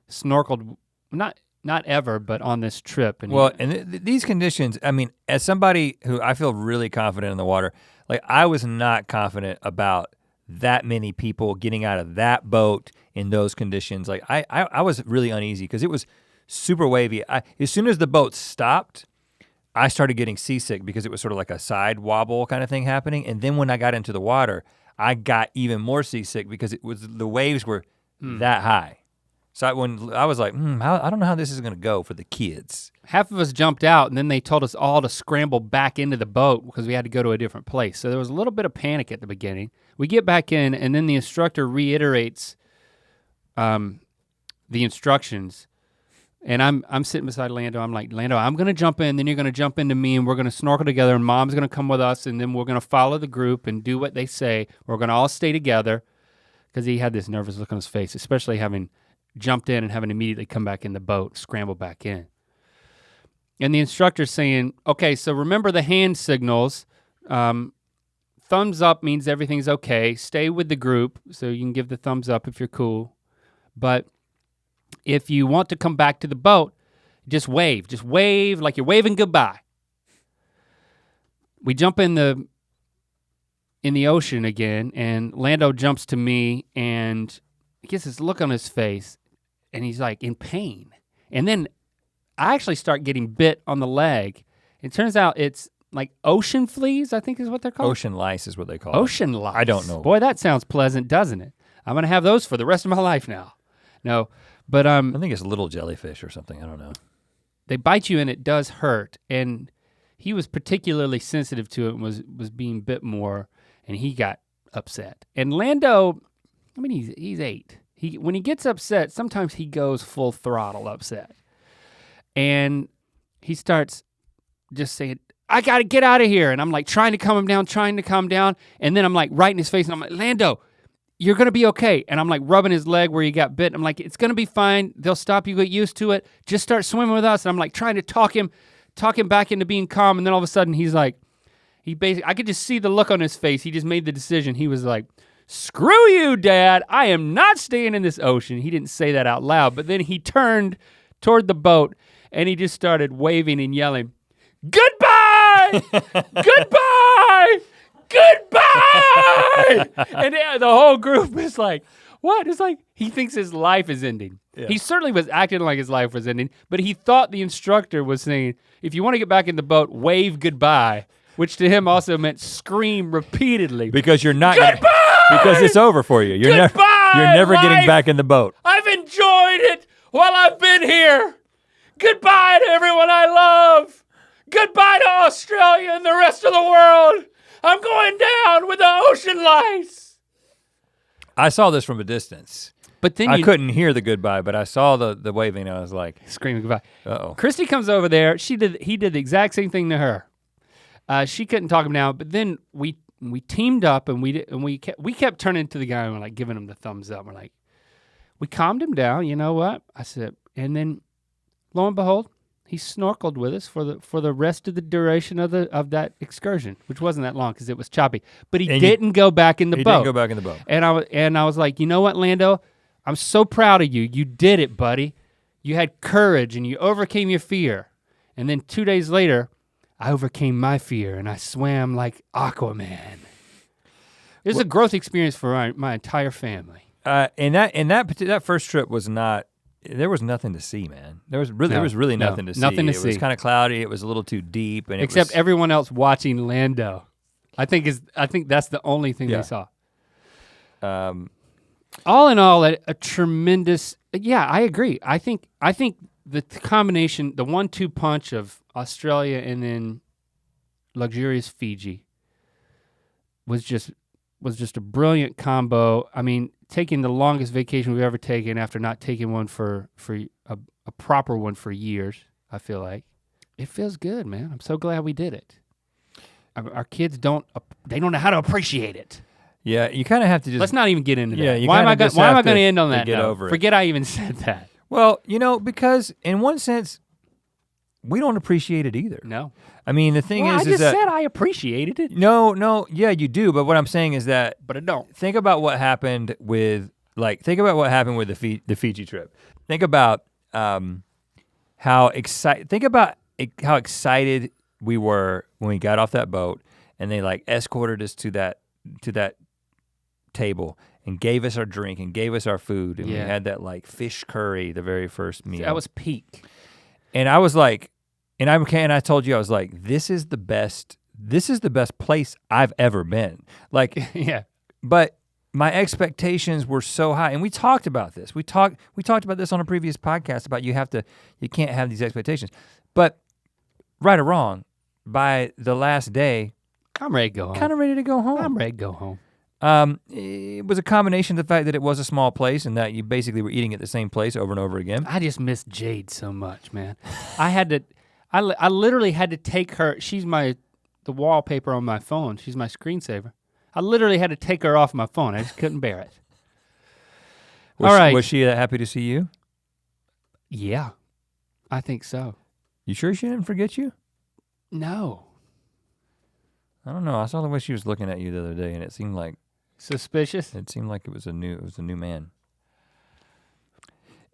snorkeled, not ever, but on this trip. And these conditions, I mean, as somebody who I feel really confident in the water, like I was not confident about that many people getting out of that boat in those conditions. Like I was really uneasy because it was super wavy. As soon as the boat stopped, I started getting seasick because it was sort of like a side wobble kind of thing happening. And then when I got into the water, I got even more seasick because the waves were that high. So when I was like, I don't know how this is gonna go for the kids. Half of us jumped out and then they told us all to scramble back into the boat because we had to go to a different place. So there was a little bit of panic at the beginning. We get back in and then the instructor reiterates the instructions. And I'm sitting beside Lando, I'm like, Lando, I'm gonna jump in, then you're gonna jump into me and we're gonna snorkel together and Mom's gonna come with us and then we're gonna follow the group and do what they say. We're gonna all stay together. Because he had this nervous look on his face, especially having jumped in and having immediately come back in the boat, scramble back in. And the instructor's saying, okay, so remember the hand signals. Thumbs up means everything's okay. Stay with the group, so you can give the thumbs up if you're cool. But if you want to come back to the boat, just wave like you're waving goodbye. We jump in the ocean again, and Lando jumps to me and he gets this look on his face and he's like in pain. And then I actually start getting bit on the leg. It turns out it's like ocean fleas, I think is what they're called. Ocean lice is what they call it. Ocean lice. I don't know. Boy, that sounds pleasant, doesn't it? I'm gonna have those for the rest of my life now. No, but I think it's little jellyfish or something, I don't know. They bite you and it does hurt. And he was particularly sensitive to it and was being bit more and he got upset. And Lando, I mean, he's 8. When he gets upset, sometimes he goes full throttle upset. And he starts just saying, I gotta get out of here. And I'm like trying to calm him down. And then I'm like right in his face and I'm like, Lando, you're gonna be okay. And I'm like rubbing his leg where he got bit. I'm like, it's gonna be fine. They'll stop you, get used to it. Just start swimming with us. And I'm like trying to talk him back into being calm. And then all of a sudden he's like, I could just see the look on his face. He just made the decision. He was like, screw you, Dad. I am not staying in this ocean. He didn't say that out loud, but then he turned toward the boat and he just started waving and yelling, goodbye, goodbye, goodbye. And the whole group is like, what? It's like, he thinks his life is ending. Yeah. He certainly was acting like his life was ending, but he thought the instructor was saying, if you want to get back in the boat, wave goodbye. Which to him also meant scream repeatedly. Because you're not goodbye! Because it's over for you. You're never getting back in the boat. I've enjoyed it while I've been here. Goodbye to everyone I love. Goodbye to Australia and the rest of the world. I'm going down with the ocean lice. I saw this from a distance. But then I couldn't hear the goodbye, but I saw the waving and I was like, screaming goodbye. Uh-oh. Christy comes over there. He did the exact same thing to her. She couldn't talk him down, but then we teamed up and we kept turning to the guy and we're like giving him the thumbs up. We're like, we calmed him down. You know what? I said, and then lo and behold, he snorkeled with us for the rest of the duration of that excursion, which wasn't that long because it was choppy. But he didn't go back in the boat. He didn't go back in the boat. And I was like, you know what, Lando? I'm so proud of you. You did it, buddy. You had courage and you overcame your fear. And then 2 days later, I overcame my fear and I swam like Aquaman. It was a growth experience for my entire family. And that first trip was not. There was nothing to see, man. There was really nothing to see. Nothing to see. It was kind of cloudy. It was a little too deep, and except everyone else watching Lando. I think that's the only thing they saw. All in all, a tremendous. Yeah, I agree. I think the combination, the 1-2 punch of Australia and then luxurious Fiji was just a brilliant combo. I mean, taking the longest vacation we've ever taken after not taking one for a proper one for years, I feel like. It feels good, man. I'm so glad we did it. Our kids don't know how to appreciate it. Yeah, you kind of have to just. Let's not even get into Yeah, that. you Why am kinda I just why am have I going to to- end on to that get note? over it. Forget I even said that. Well, because in one sense, we don't appreciate it either. No. I mean, the thing Well, I is just that said I appreciated it, no, yeah, you do. But what I'm saying is that but I don't. think about what happened with the Fiji trip. Think about how excited we were when we got off that boat and they like escorted us to that table and gave us our drink and gave us our food and we had that like fish curry the very first meal. That was peak. And I was like, and I told you I was like, this is the best place I've ever been. Like, Yeah. but my expectations were so high, and we talked about this. We talked about this on a previous podcast about you can't have these expectations. But right or wrong, by the last day, I'm ready to go home. kind of ready to go home. I'm ready to go home. It was a combination of the fact that it was a small place and that you basically were eating at the same place over and over again. I just miss Jade so much, man. I literally had to take her. She's the wallpaper on my phone. She's my screensaver. I literally had to take her off my phone. I just couldn't bear it. All right. Was she happy to see you? Yeah, I think so. You sure she didn't forget you? No. I don't know. I saw the way she was looking at you the other day, and it seemed like Suspicious? it was a new man.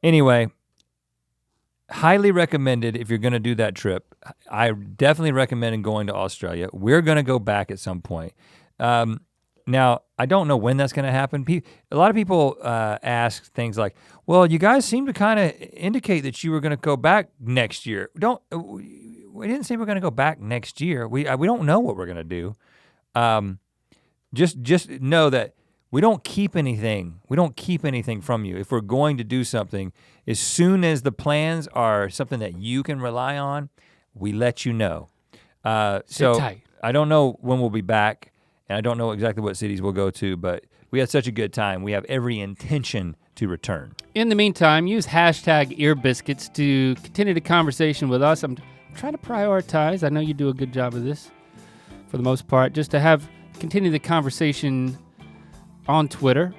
Anyway, highly recommended if you're gonna do that trip. I definitely recommend going to Australia. We're gonna go back at some point. Now, I don't know when that's gonna happen. A lot of people ask things like, well, you guys seem to kind of indicate that you were gonna go back next year. We didn't say we're gonna go back next year. We don't know what we're gonna do. Just know that we don't keep anything. We don't keep anything from you. If we're going to do something, as soon as the plans are something that you can rely on, we let you know. So tight. I don't know when we'll be back, and I don't know exactly what cities we'll go to, but we had such a good time. We have every intention to return. In the meantime, use hashtag Ear Biscuits to continue the conversation with us. I'm trying to prioritize. I know you do a good job of this for the most part, just to continue the conversation on Twitter.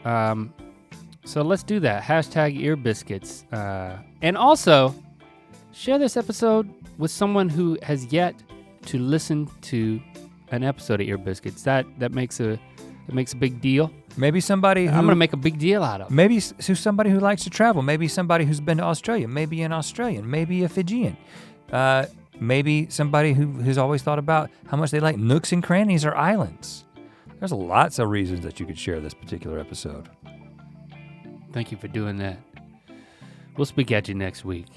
So let's do that. Hashtag Ear Biscuits. And also, share this episode with someone who has yet to listen to an episode of Ear Biscuits. That makes a big deal. Maybe somebody who I'm gonna make a big deal out of it. Maybe somebody who likes to travel. Maybe somebody who's been to Australia. Maybe an Australian. Maybe a Fijian. Maybe somebody who's always thought about how much they like nooks and crannies or islands. There's lots of reasons that you could share this particular episode. Thank you for doing that. We'll speak at you next week.